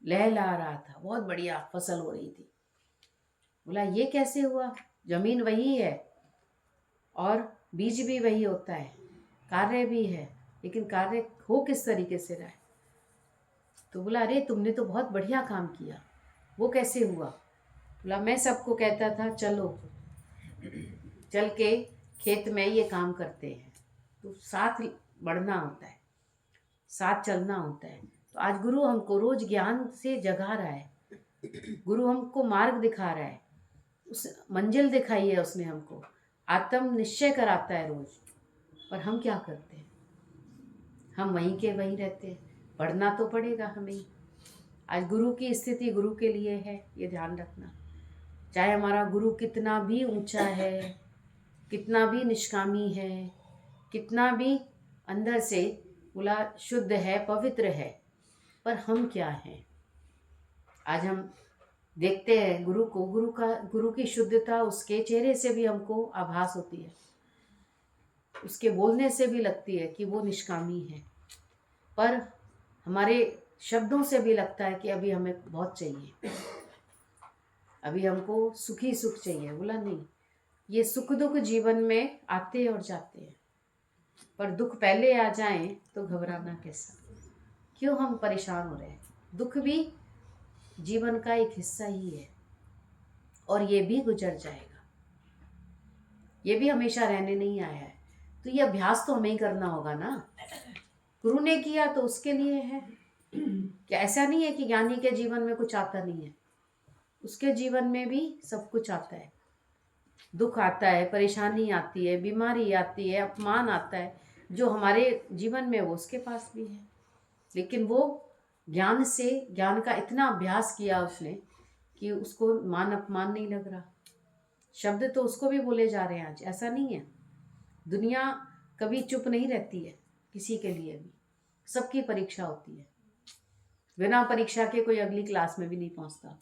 लहला रहा था, बहुत बढ़िया फसल हो रही थी। बोला ये कैसे हुआ? जमीन वही है और बीज भी वही होता है, कार्य भी है, लेकिन कार्य हो किस तरीके से रहा है? तो बोला अरे तुमने तो बहुत बढ़िया काम किया, वो कैसे हुआ? बोला मैं सबको कहता था चलो चल के खेत में ये काम करते हैं, तो साथ बढ़ना होता है, साथ चलना होता है। तो आज गुरु हमको रोज ज्ञान से जगा रहा है, गुरु हमको मार्ग दिखा रहा है, उस मंजिल दिखाई है उसने हमको, आत्म निश्चय कराता है रोज। पर हम क्या करते हैं? हम वहीं के वहीं रहते हैं। पढ़ना तो पड़ेगा हमें ही। आज गुरु की स्थिति गुरु के लिए है, ये ध्यान रखना। चाहे हमारा गुरु कितना भी ऊंचा है, कितना भी निष्कामी है, कितना भी अंदर से बोला शुद्ध है, पवित्र है, पर हम क्या हैं? आज हम देखते हैं गुरु को, गुरु की शुद्धता उसके चेहरे से भी हमको आभास होती है, उसके बोलने से भी लगती है कि वो निष्कामी है, पर हमारे शब्दों से भी लगता है कि अभी हमें बहुत चाहिए, अभी हमको सुखी सुख चाहिए। बोला नहीं, ये सुख दुख जीवन में आते और जाते हैं, पर दुख पहले आ जाएं तो घबराना कैसा? क्यों हम परेशान हो रहे हैं? दुख भी जीवन का एक हिस्सा ही है और ये भी गुजर जाएगा, ये भी हमेशा रहने नहीं आया है। तो ये अभ्यास तो हमें ही करना होगा ना। गुरु ने किया तो उसके लिए है। क्या ऐसा नहीं है कि ज्ञानी के जीवन में कुछ आता नहीं है? उसके जीवन में भी सब कुछ आता है। दुख आता है, परेशानी आती है, बीमारी आती है, अपमान आता है, जो हमारे जीवन में वो उसके पास भी है। लेकिन वो ज्ञान से, ज्ञान का इतना अभ्यास किया उसने कि उसको मान अपमान नहीं लग रहा। शब्द तो उसको भी बोले जा रहे हैं आज, ऐसा नहीं है। दुनिया कभी चुप नहीं रहती है किसी के लिए भी, सबकी परीक्षा होती है। बिना परीक्षा के कोई अगली क्लास में भी नहीं पहुंचता।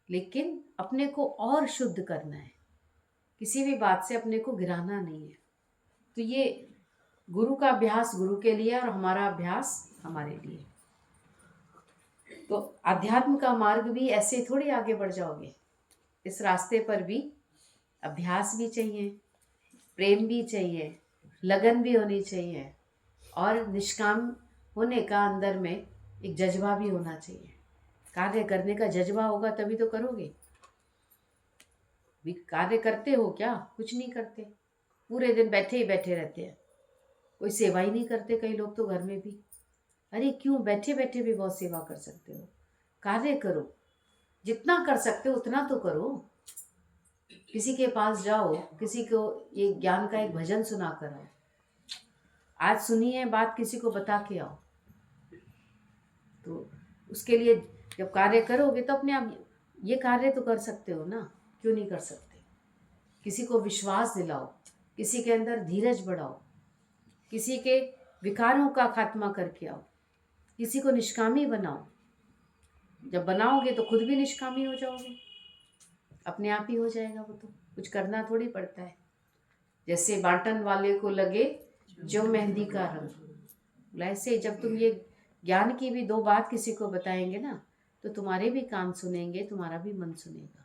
लेकिन अपने को और शुद्ध करना है, किसी भी बात से अपने को गिराना नहीं है। तो ये गुरु का अभ्यास गुरु के लिए और हमारा अभ्यास हमारे लिए। तो अध्यात्म का मार्ग भी ऐसे थोड़ी आगे बढ़ जाओगे। इस रास्ते पर भी अभ्यास भी चाहिए, प्रेम भी चाहिए, लगन भी होनी चाहिए, और निष्काम होने का अंदर में एक जज्बा भी होना चाहिए। कार्य करने का जज्बा होगा तभी तो करोगे। भी कार्य करते हो क्या? कुछ नहीं करते, पूरे दिन बैठे ही बैठे रहते हैं, कोई सेवा ही नहीं करते। कई लोग तो घर में भी, अरे क्यों, बैठे बैठे भी बहुत सेवा कर सकते हो। कार्य करो, जितना कर सकते हो उतना तो करो। किसी के पास जाओ, किसी को ये ज्ञान का एक भजन सुना कर आओ, आज सुनी है बात, किसी को बता के आओ। तो उसके लिए जब कार्य करोगे तो अपने आप ये कार्य तो कर सकते हो ना, क्यों नहीं कर सकते? किसी को विश्वास दिलाओ, किसी के अंदर धीरज बढ़ाओ, किसी के विकारों का खात्मा करके आओ, किसी को निष्कामी बनाओ। जब बनाओगे तो खुद भी निष्कामी हो जाओगे, अपने आप ही हो जाएगा। वो तो कुछ करना थोड़ी पड़ता है। जैसे बांटन वाले को लगे जो मेहंदी का रंग, बोला ऐसे जब तुम ये ज्ञान की भी 2 बात किसी को बताएंगे ना, तो तुम्हारे भी कान सुनेंगे, तुम्हारा भी मन सुनेगा।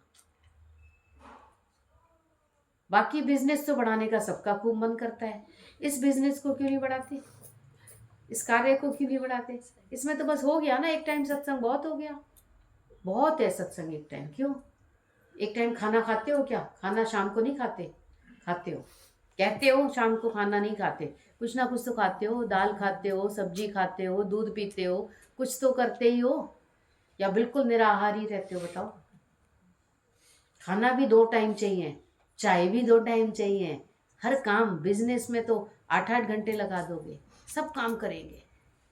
बाकी बिजनेस तो बढ़ाने का सबका खूब मन करता है, इस बिजनेस को क्यों नहीं बढ़ाते, इस कार्य को क्यों नहीं बढ़ाते? इसमें तो बस हो गया ना, एक टाइम सत्संग बहुत हो गया, बहुत है सत्संग एक टाइम। क्यों एक टाइम खाना खाते हो क्या? खाना शाम को नहीं खाते? खाते हो, कहते हो शाम को खाना नहीं खाते, कुछ ना कुछ तो खाते हो, दाल खाते हो, सब्जी खाते हो, दूध पीते हो, कुछ तो करते ही हो, या बिल्कुल निराहारी रहते हो? बताओ। खाना भी 2 टाइम चाहिए, चाय भी 2 टाइम चाहिए, हर काम। बिजनेस में तो 8-8 घंटे लगा दोगे, सब काम करेंगे,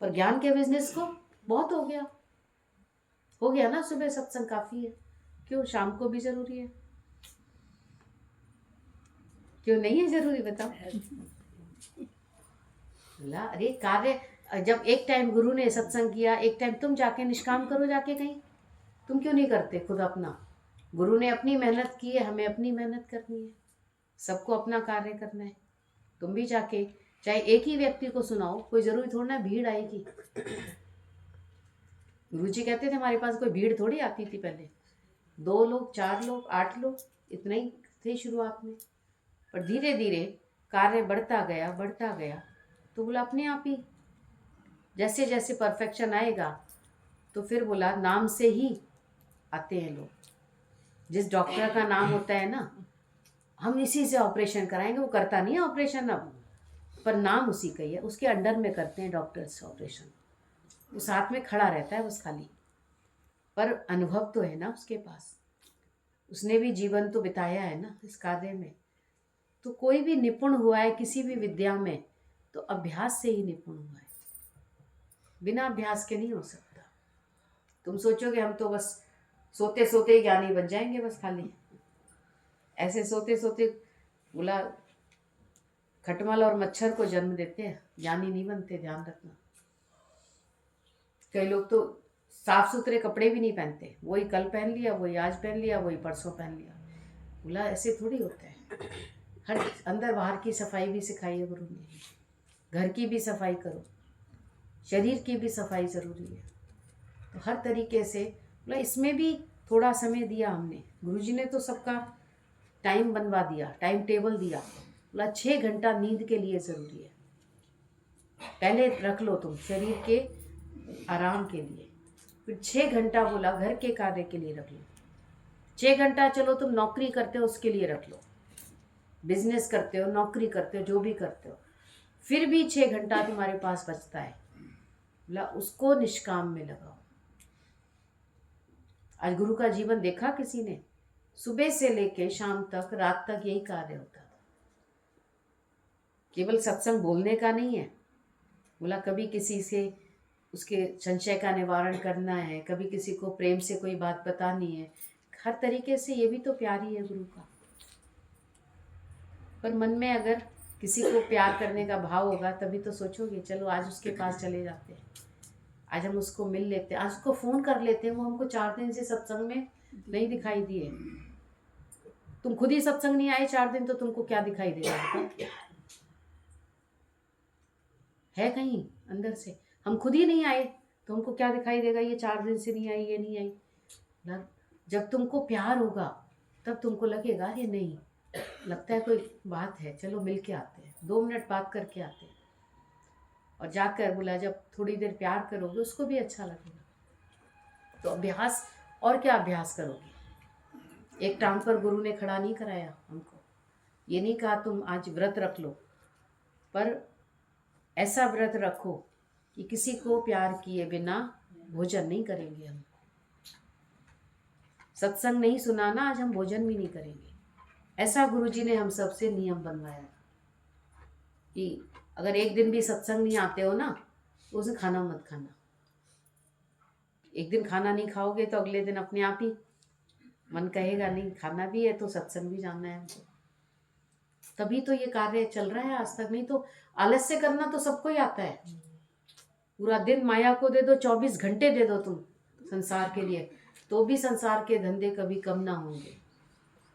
पर ज्ञान के बिजनेस को बहुत हो गया ना, सुबह सत्संग काफी है, क्यों शाम को भी जरूरी है? क्यों नहीं है जरूरी, बताओ। बोला अरे कार्य, जब एक टाइम गुरु ने सत्संग किया, एक टाइम तुम जाके निष्काम करो, जाके कहीं। तुम क्यों नहीं करते खुद अपना? गुरु ने अपनी मेहनत की है, हमें अपनी मेहनत करनी है, सबको अपना कार्य करना है। तुम भी जाके चाहे एक ही व्यक्ति को सुनाओ, कोई जरूरी थोड़ा ना भीड़ आएगी। गुरु जी कहते थे हमारे पास कोई भीड़ थोड़ी आती थी पहले, 2 लोग, 4 लोग, 8 लोग, इतना ही थे शुरुआत में। पर धीरे धीरे कार्य बढ़ता गया, तो बोला अपने आप ही जैसे जैसे परफेक्शन आएगा, तो फिर बोला नाम से ही आते हैं लोग। जिस डॉक्टर का नाम होता है ना, हम इसी से ऑपरेशन कराएंगे, वो करता नहीं है ऑपरेशन अब, पर नाम उसी का ही है, उसके अंडर में करते हैं डॉक्टर्स ऑपरेशन। वो साथ में खड़ा रहता है बस खाली, पर अनुभव तो है ना उसके पास, उसने भी जीवन तो बिताया है ना इस कार्य में। तो कोई भी निपुण हुआ है किसी भी विद्या में, तो अभ्यास से ही निपुण हुआ है, बिना अभ्यास के नहीं हो सकता। तुम सोचोगे हम तो बस सोते सोते ही ज्ञानी बन जाएंगे, बस खाली ऐसे सोते सोते। बोला खटमल और मच्छर को जन्म देते हैं, ज्ञानी नहीं बनते, ध्यान रखना। कई लोग तो साफ सुथरे कपड़े भी नहीं पहनते, वही कल पहन लिया, वही आज पहन लिया, वही परसों पहन लिया। बोला ऐसे थोड़ी होता है, हर अंदर बाहर की सफाई भी सिखाई है गुरु ने। घर की भी सफाई करो, शरीर की भी सफाई ज़रूरी है। तो हर तरीके से बोला इसमें भी थोड़ा समय दिया हमने। गुरुजी ने तो सबका टाइम बनवा दिया, टाइम टेबल दिया। बोला 6 घंटा नींद के लिए ज़रूरी है, पहले रख लो तुम शरीर के आराम के लिए, फिर 6 घंटा बोला घर के कार्य के लिए रख लो। 6 घंटा चलो तुम नौकरी करते हो उसके लिए रख लो, बिजनेस करते हो, नौकरी करते हो, जो भी करते हो, फिर भी 6 घंटा तुम्हारे पास बचता है, बोला उसको निष्काम में लगाओ। आज गुरु का जीवन देखा किसी ने? सुबह से लेके शाम तक, रात तक यही कार्य होता था। केवल सत्संग बोलने का नहीं है, बोला कभी किसी से उसके संशय का निवारण करना है, कभी किसी को प्रेम से कोई बात बतानी है, हर तरीके से ये भी तो प्यार ही है गुरु का। पर मन में अगर किसी को प्यार करने का भाव होगा, तभी तो सोचोगे चलो आज उसके पास चले जाते हैं, आज हम उसको मिल लेते हैं, आज उसको फ़ोन कर लेते हैं। वो हमको 4 दिन से सत्संग में नहीं दिखाई दिए, तुम खुद ही सत्संग नहीं आए 4 दिन, तो तुमको क्या दिखाई देगा? है कहीं अंदर से हम खुद ही नहीं आए, तो हमको क्या दिखाई देगा? ये 4 दिन से नहीं आई, ये नहीं आई। जब तुमको प्यार होगा तब तुमको लगेगा ये नहीं, लगता है कोई बात है, चलो मिल के आते हैं, 2 मिनट बात करके आते हैं। और जाकर बोला जब थोड़ी देर प्यार करोगे उसको भी अच्छा लगेगा। तो अभ्यास, और क्या अभ्यास करोगे? एक टांग पर गुरु ने खड़ा नहीं कराया हमको, ये नहीं कहा तुम आज व्रत रख लो, पर ऐसा व्रत रखो कि किसी को प्यार किए बिना भोजन नहीं करेंगे हम। सत्संग नहीं सुना ना, आज हम भोजन भी नहीं करेंगे। ऐसा गुरुजी ने हम सबसे नियम बनवाया कि अगर एक दिन भी सत्संग नहीं आते हो ना, तो उसे खाना मत खाना। एक दिन खाना नहीं खाओगे तो अगले दिन अपने आप ही मन कहेगा नहीं खाना भी है तो सत्संग भी जाना है हमको। तभी तो ये कार्य चल रहा है आज तक, नहीं तो आलस्य करना तो सबको ही आता है। पूरा दिन माया को दे दो, 24 घंटे दे दो तुम संसार के लिए, तो भी संसार के धंधे कभी कम ना होंगे,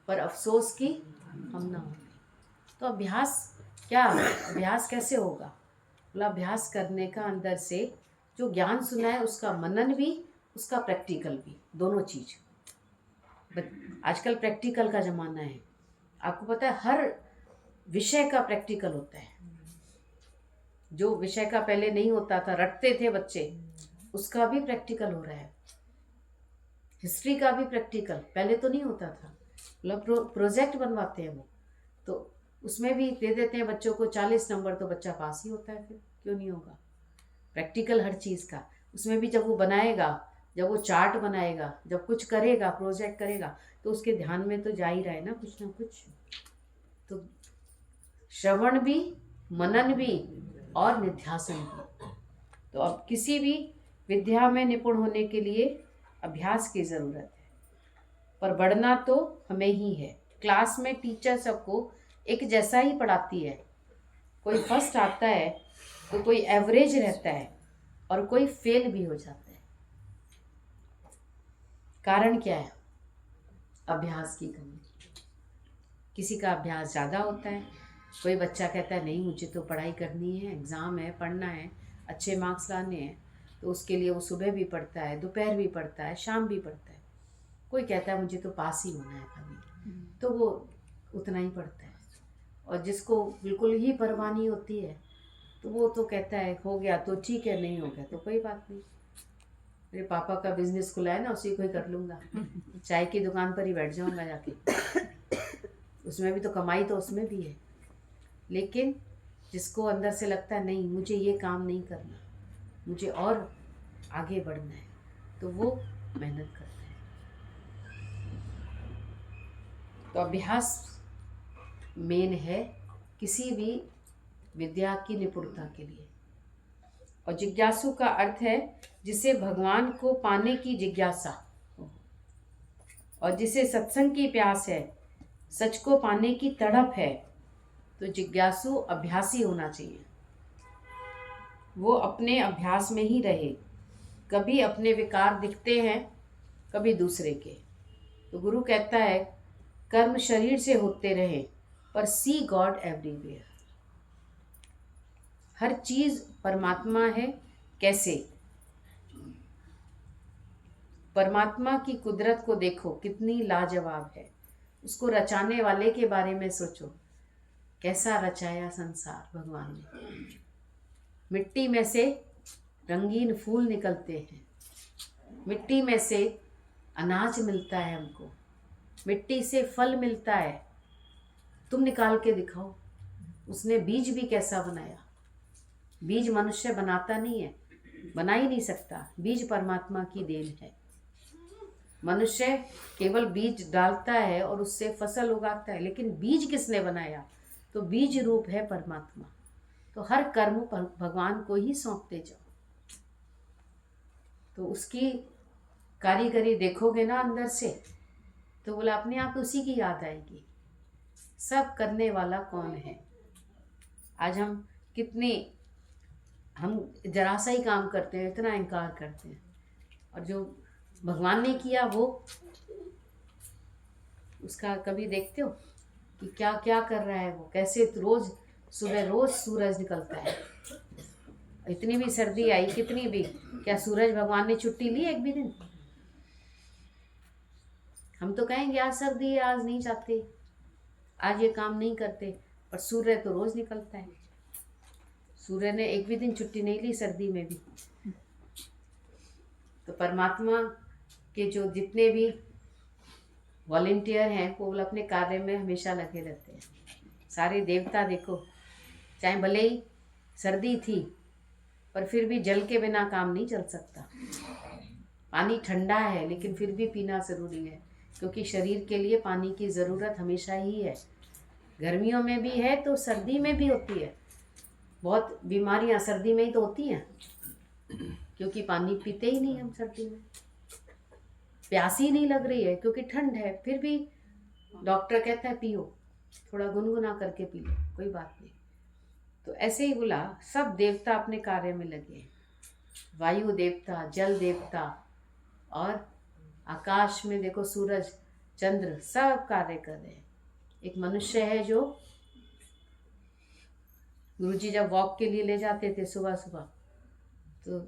पर अफसोस कि हम ना होंगे। तो अभ्यास क्या, अभ्यास कैसे होगा? बोला अभ्यास करने का अंदर से जो ज्ञान सुना है उसका मनन भी, उसका प्रैक्टिकल भी, दोनों चीज। आजकल प्रैक्टिकल का ज़माना है, आपको पता है हर विषय का प्रैक्टिकल होता है। जो विषय का पहले नहीं होता था, रटते थे बच्चे, उसका भी प्रैक्टिकल हो रहा है। हिस्ट्री का भी प्रैक्टिकल पहले तो नहीं होता था, मतलब प्रोजेक्ट बनवाते हैं वो, तो उसमें भी दे देते हैं बच्चों को 40 नंबर, तो बच्चा पास ही होता है, फिर क्यों नहीं होगा। प्रैक्टिकल हर चीज़ का, उसमें भी जब वो बनाएगा, जब वो चार्ट बनाएगा, जब कुछ करेगा, प्रोजेक्ट करेगा, तो उसके ध्यान में तो जा ही रहा है ना कुछ। तो श्रवण भी, मनन भी और निध्यासन भी। तो अब किसी भी विद्या में निपुण होने के लिए अभ्यास की ज़रूरत है, पर बढ़ना तो हमें ही है। क्लास में टीचर सबको एक जैसा ही पढ़ाती है, कोई फर्स्ट आता है तो कोई एवरेज रहता है और कोई फेल भी हो जाता है। कारण क्या है? अभ्यास की कमी। किसी का अभ्यास ज़्यादा होता है, कोई बच्चा कहता है नहीं मुझे तो पढ़ाई करनी है, एग्ज़ाम है, पढ़ना है, अच्छे मार्क्स लाने हैं, तो उसके लिए वो सुबह भी पढ़ता है, दोपहर भी पढ़ता है, शाम भी पढ़ता है। कोई कहता है मुझे तो पास ही होना है खाली, तो वो उतना ही पढ़ता है। और जिसको बिल्कुल ही परवाह नहीं होती है, तो वो तो कहता है हो गया तो ठीक है, नहीं हो गया तो कोई बात नहीं, मेरे पापा का बिजनेस खुला है ना, उसी को ही कर लूँगा, चाय की दुकान पर ही बैठ जाऊँगा जाके, उसमें भी तो कमाई तो उसमें भी है। लेकिन जिसको अंदर से लगता है नहीं मुझे ये काम नहीं करना, मुझे और आगे बढ़ना है, तो वो मेहनत करता है। तो अभ्यास मेन है किसी भी विद्या की निपुणता के लिए। और जिज्ञासु का अर्थ है जिसे भगवान को पाने की जिज्ञासा हो, और जिसे सत्संग की प्यास है, सच को पाने की तड़प है, तो जिज्ञासु अभ्यासी होना चाहिए। वो अपने अभ्यास में ही रहे, कभी अपने विकार दिखते हैं, कभी दूसरे के। तो गुरु कहता है कर्म शरीर से होते रहे, पर सी गॉड एवरीवेयर। हर चीज परमात्मा है। कैसे? परमात्मा की कुदरत को देखो कितनी लाजवाब है, उसको रचाने वाले के बारे में सोचो, कैसा रचाया संसार भगवान ने। मिट्टी में से रंगीन फूल निकलते हैं, मिट्टी में से अनाज मिलता है हमको, मिट्टी से फल मिलता है। तुम निकाल के दिखाओ, उसने बीज भी कैसा बनाया। बीज मनुष्य बनाता नहीं है, बना ही नहीं सकता, बीज परमात्मा की देन है। मनुष्य केवल बीज डालता है और उससे फसल उगाता है, लेकिन बीज किसने बनाया? तो बीज रूप है परमात्मा। तो हर कर्म भगवान को ही सौंपते जाओ, तो उसकी कारीगरी देखोगे ना अंदर से, तो बोला अपने आप उसी की याद आएगी। सब करने वाला कौन है? आज हम जरा सा ही काम करते हैं, इतना इनकार करते हैं, और जो भगवान ने किया वो उसका कभी देखते हो कि क्या क्या कर रहा है वो, कैसे रोज सुबह रोज सूरज निकलता है। इतनी भी सर्दी आई, कितनी भी, क्या सूरज भगवान ने छुट्टी ली एक भी दिन? हम तो कहेंगे आज सर्दी है, आज नहीं जाते, आज ये काम नहीं करते, पर सूर्य तो रोज निकलता है। सूर्य ने एक भी दिन छुट्टी नहीं ली सर्दी में भी। तो परमात्मा के जो जितने भी वॉलेंटियर हैं वो अपने कार्य में हमेशा लगे रहते हैं। सारे देवता देखो, चाहे भले ही सर्दी थी, पर फिर भी जल के बिना काम नहीं चल सकता। पानी ठंडा है लेकिन फिर भी पीना ज़रूरी है, क्योंकि शरीर के लिए पानी की ज़रूरत हमेशा ही है। गर्मियों में भी है तो सर्दी में भी होती है। बहुत बीमारियां सर्दी में ही तो होती हैं, क्योंकि पानी पीते ही नहीं हम सर्दी में। प्यास ही नहीं लग रही है क्योंकि ठंड है, फिर भी डॉक्टर कहता है पियो, थोड़ा गुनगुना करके पी लो, कोई बात नहीं। तो ऐसे ही बोला सब देवता अपने कार्य में लगे हैं। वायु देवता, जल देवता, और आकाश में देखो सूरज चंद्र सब कार्य कर रहे हैं। एक मनुष्य है जो गुरुजी जब वॉक के लिए ले जाते थे सुबह सुबह, तो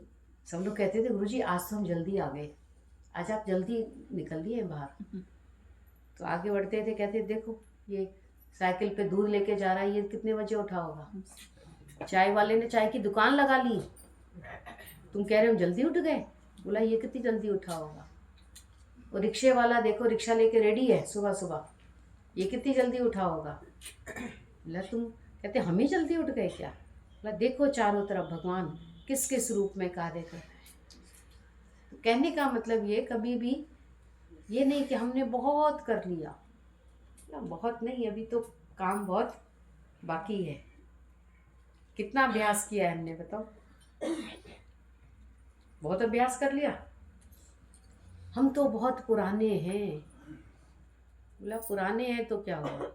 सब लोग कहते थे गुरुजी आज तो हम जल्दी आ गए, आज आप जल्दी निकल लिए बाहर। तो आगे बढ़ते थे, कहते देखो ये साइकिल पे दूध लेके जा रहा है, ये कितने बजे उठा होगा। चाय वाले ने चाय की दुकान लगा ली, तुम कह रहे हो जल्दी उठ गए, बोला ये कितनी जल्दी उठा होगा। और रिक्शे वाला देखो रिक्शा लेके रेडी है सुबह सुबह, ये कितनी जल्दी उठा होगा। बोला तुम कहते हम ही जल्दी उठ गए क्या। बोला देखो चारों तरफ भगवान किस किस रूप में कार्य कर रहे हैं। तो कहने का मतलब ये, कभी भी ये नहीं कि हमने बहुत कर लिया, बहुत नहीं, अभी तो काम बहुत बाकी है। कितना अभ्यास किया है हमने बताओ, बहुत अभ्यास कर लिया। हम तो बहुत पुराने हैं। बोला पुराने हैं तो क्या हुआ,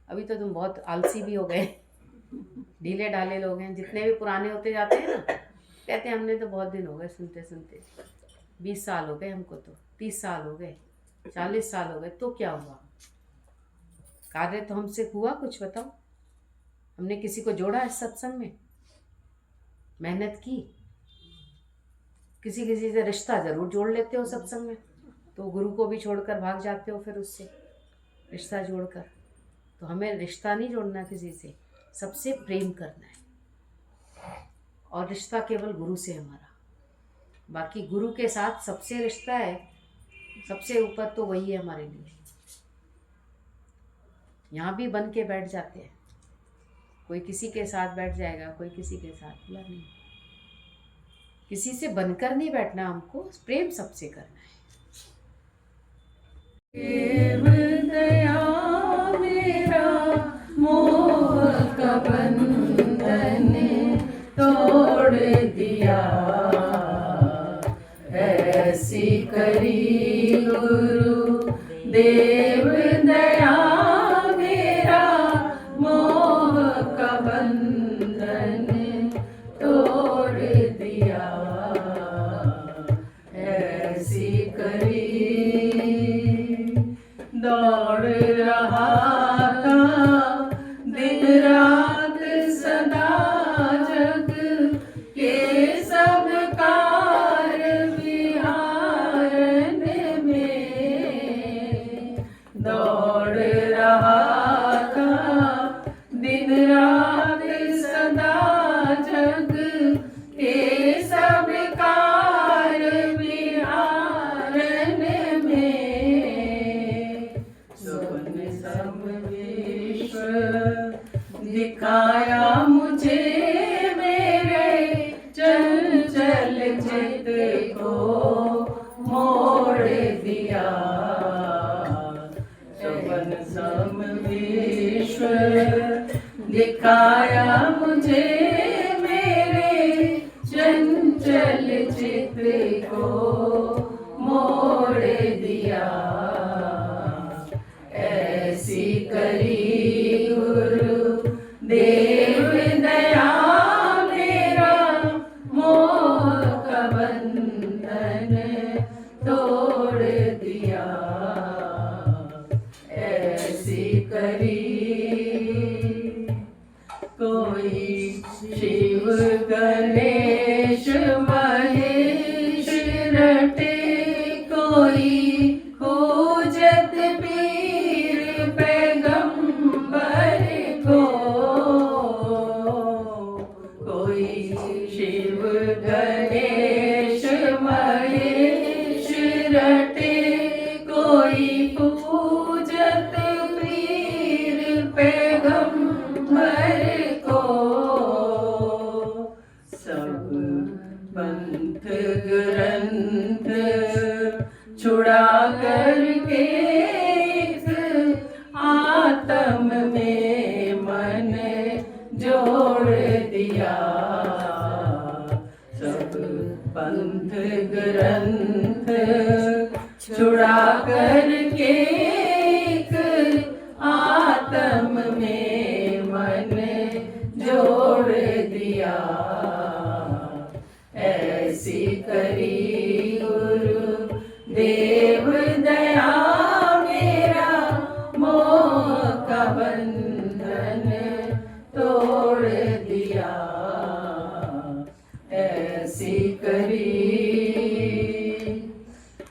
अभी तो तुम बहुत आलसी भी हो गए, ढीले ढाले लोग हैं। जितने भी पुराने होते जाते हैं ना, कहते हैं हमने तो बहुत दिन हो गए सुनते सुनते, 20 साल हो गए हमको, तो 30 साल हो गए, 40 साल हो गए, तो क्या हुआ। कार्य तो हमसे हुआ कुछ बताओ, हमने किसी को जोड़ा इस सत्संग में, मेहनत की। किसी किसी से रिश्ता ज़रूर जोड़ लेते हो सत्संग में, तो गुरु को भी छोड़कर भाग जाते हो फिर उससे रिश्ता जोड़कर। तो हमें रिश्ता नहीं जोड़ना किसी से, सबसे प्रेम करना है। और रिश्ता केवल गुरु से हमारा, बाकी गुरु के साथ सबसे रिश्ता है, सबसे ऊपर तो वही है हमारे लिए। यहाँ भी बन के बैठ जाते हैं, कोई किसी के साथ बैठ जाएगा, कोई किसी के साथ, बोला नहीं, किसी से बनकर नहीं बैठना, हमको प्रेम सबसे करना है। देव दया मेरा मोह का बंधन तोड़ दिया, ऐसी करी गुरु देव दया मेरा मोह का बंधन तोड़ दिया, ऐसी करी। दौड़ रहा था दिन रात सदा जग के सब कार्य विहारन में, दौड़ रहा था दिन रात सदा जग के सब कार्य विहारन में, स्वप्न सब विश्व दिखाया मुझे मेरे चंचल चित को मोड़ दिया, स्वप्न सब विश्व दिखाया मुझे मेरे चंचल चित को मोड़ दिया, ऐसी करी गुरु देव दया मेरा मोह का बंधन तोड़ दिया, ऐसी करी। कोई शिव गणेश महेश रटे, कोई खोजत पीर पैगंबर को, कोई शिव गणेश महेश रटे, कोई पूजत पीर पैगंबर को, सब पंथ ग्रंथ छुड़ा करके एक आत्म में मन जोड़ दिया, सब पंथ ग्रंथ छुड़ा करके एक आत्म में मन जोड़ दिया, ऐसी करी गुरु देव दया मेरा मोह का बंधन तोड़ दिया।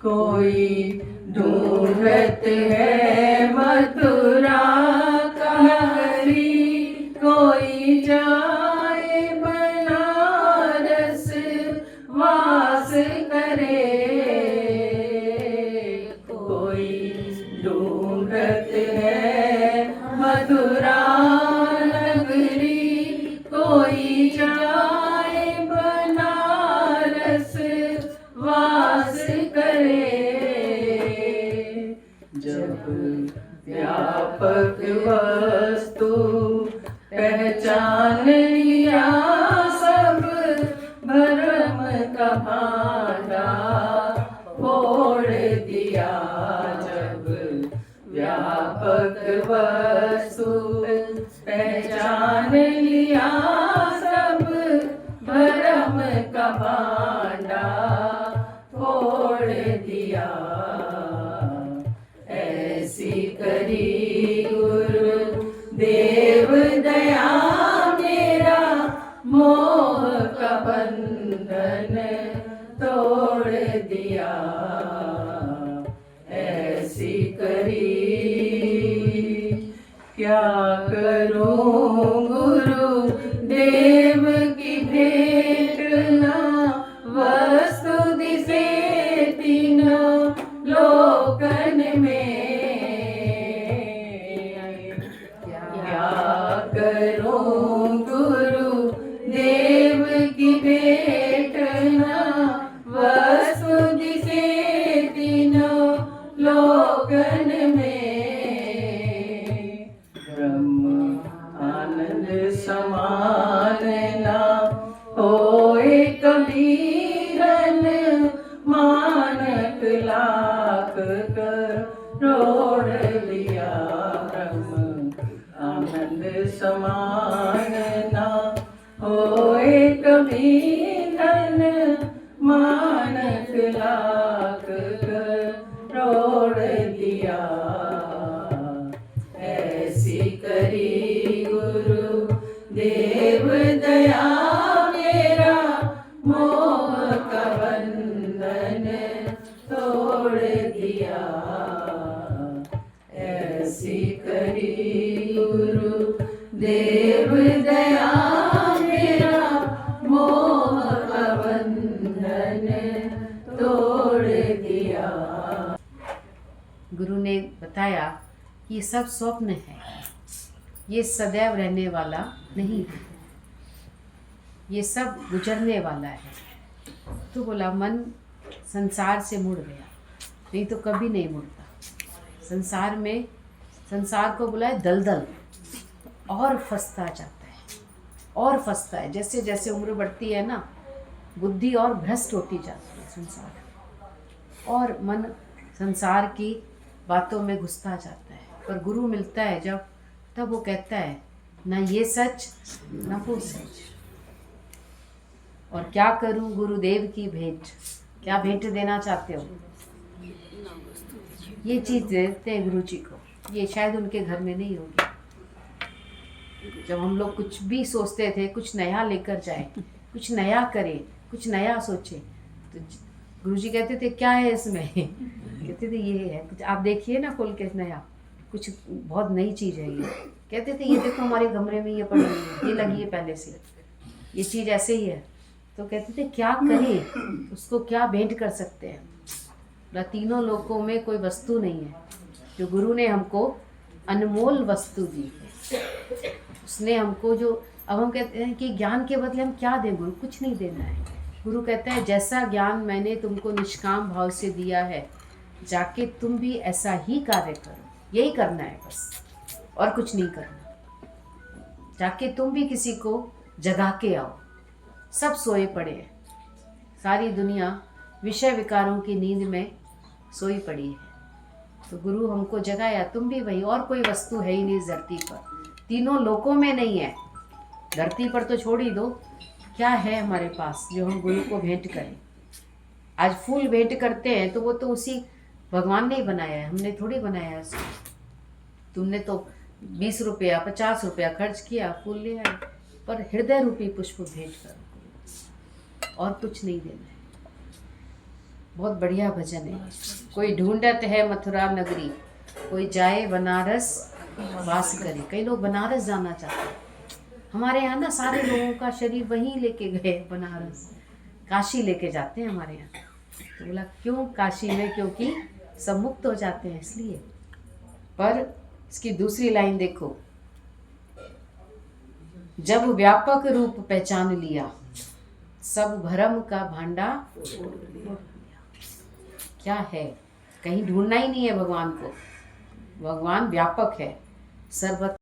कोई ढूंढत है मथुरा का हरी, कोई जाए बनारस वास करे, कोई ढूंढत है मथुरा नगरी, कोई जाए बनारस वास करे। जब व्यापक वस्तु पहचान लिया सब, भरम का भांडा फोड़ दिया। जब व्यापक वस्तु पहचान लिया सब, भरम का भांडा फोड़ दिया। ऐसी करी गुरु देव दया मेरा, मोह का बंधन तोड़ दिया। ऐसी करी क्या करूं गुरु देव की भेंट ना, वस्तु दिसे तीनों लोकन में। क्या करूं गुरु देव की भेंट ना, वस्तु दिसे तीनों लोकन में। ब्रह्म आनंद समान ना होए कबीरन, मानक लाख करोड़ लिया। ब्रह्म आनंद समान ना होए कबीरन, मानक लाख करोड़ लिया। ऐसी करी गुरु देव दया मेरा, मोह का बंधन तोड़ दिया। ऐसी करी गुरु देव दया मेरा, मोह का बंधन तोड़ दिया। गुरु ने बताया कि ये सब स्वप्न है, ये सदैव रहने वाला नहीं है, ये सब गुजरने वाला है। तो बोला मन संसार से मुड़ गया, नहीं तो कभी नहीं मुड़ता। संसार में, संसार को बोला है दलदल, और फंसता जाता है और फंसता है। जैसे जैसे उम्र बढ़ती है ना, बुद्धि और भ्रष्ट होती जाती है संसार, और मन संसार की बातों में घुसता जाता है। पर गुरु मिलता है जब, तब वो कहता है ना ये सच ना वो सच। और क्या करूं गुरुदेव की भेंट, क्या भेंट देना चाहते हो? ये चीज़ देते हैं गुरु जी को, ये शायद उनके घर में नहीं होगी। जब हम लोग कुछ भी सोचते थे, कुछ नया लेकर जाए, कुछ नया करें, कुछ नया सोचे, तो गुरु जी कहते थे क्या है इसमें? कहते थे ये है कुछ, आप देखिए ना खोल के नया, कुछ बहुत नई चीज़ है ये। कहते थे ये देखो हमारे कमरे में ये पड़ी हुई है, ये लगी है पहले से, ये चीज़ ऐसे ही है। तो कहते थे क्या करें, उसको क्या भेंट कर सकते हैं? तीनों लोकों में कोई वस्तु नहीं है जो गुरु ने हमको अनमोल वस्तु दी है। उसने हमको जो, अब हम कहते हैं कि ज्ञान के बदले हम क्या दें गुरु? कुछ नहीं देना है। गुरु कहता है जैसा ज्ञान मैंने तुमको निष्काम भाव से दिया है, जाके तुम भी ऐसा ही कार्य करो, यही करना है बस, और कुछ नहीं करना। जाके तुम भी किसी को जगा के आओ। सब सोए पड़े हैं, सारी दुनिया विषय विकारों की नींद में सोई पड़ी है। तो गुरु हमको जगाया, तुम भी वही, और कोई वस्तु है ही नहीं इस धरती पर, तीनों लोकों में नहीं है। धरती पर तो छोड़ ही दो, क्या है हमारे पास जो हम गुरु को भेंट करें? आज फूल भेंट करते हैं तो वो तो उसी भगवान ने ही बनाया है, हमने थोड़ी बनाया है उसको। तुमने तो 20 रुपया 50 रुपया खर्च किया, फूल ले आए, पर हृदय रूपी पुष्प भेंट करो, और कुछ नहीं देना है। बहुत बढ़िया भजन है। कोई ढूंढत है मथुरा नगरी, कोई जाए बनारस वास करे। कई लोग बनारस जाना चाहते हैं। हमारे यहाँ ना सारे लोगों का शरीर वहीं लेके गए, बनारस काशी लेके जाते हैं हमारे यहाँ। तो बोला क्यों काशी में? क्योंकि सब मुक्त हो जाते हैं इसलिए। पर इसकी दूसरी लाइन देखो, जब व्यापक रूप पहचान लिया, सब भरम का भांडा क्या है? कहीं ढूंढना ही नहीं है भगवान को। भगवान व्यापक है, सर्वत्र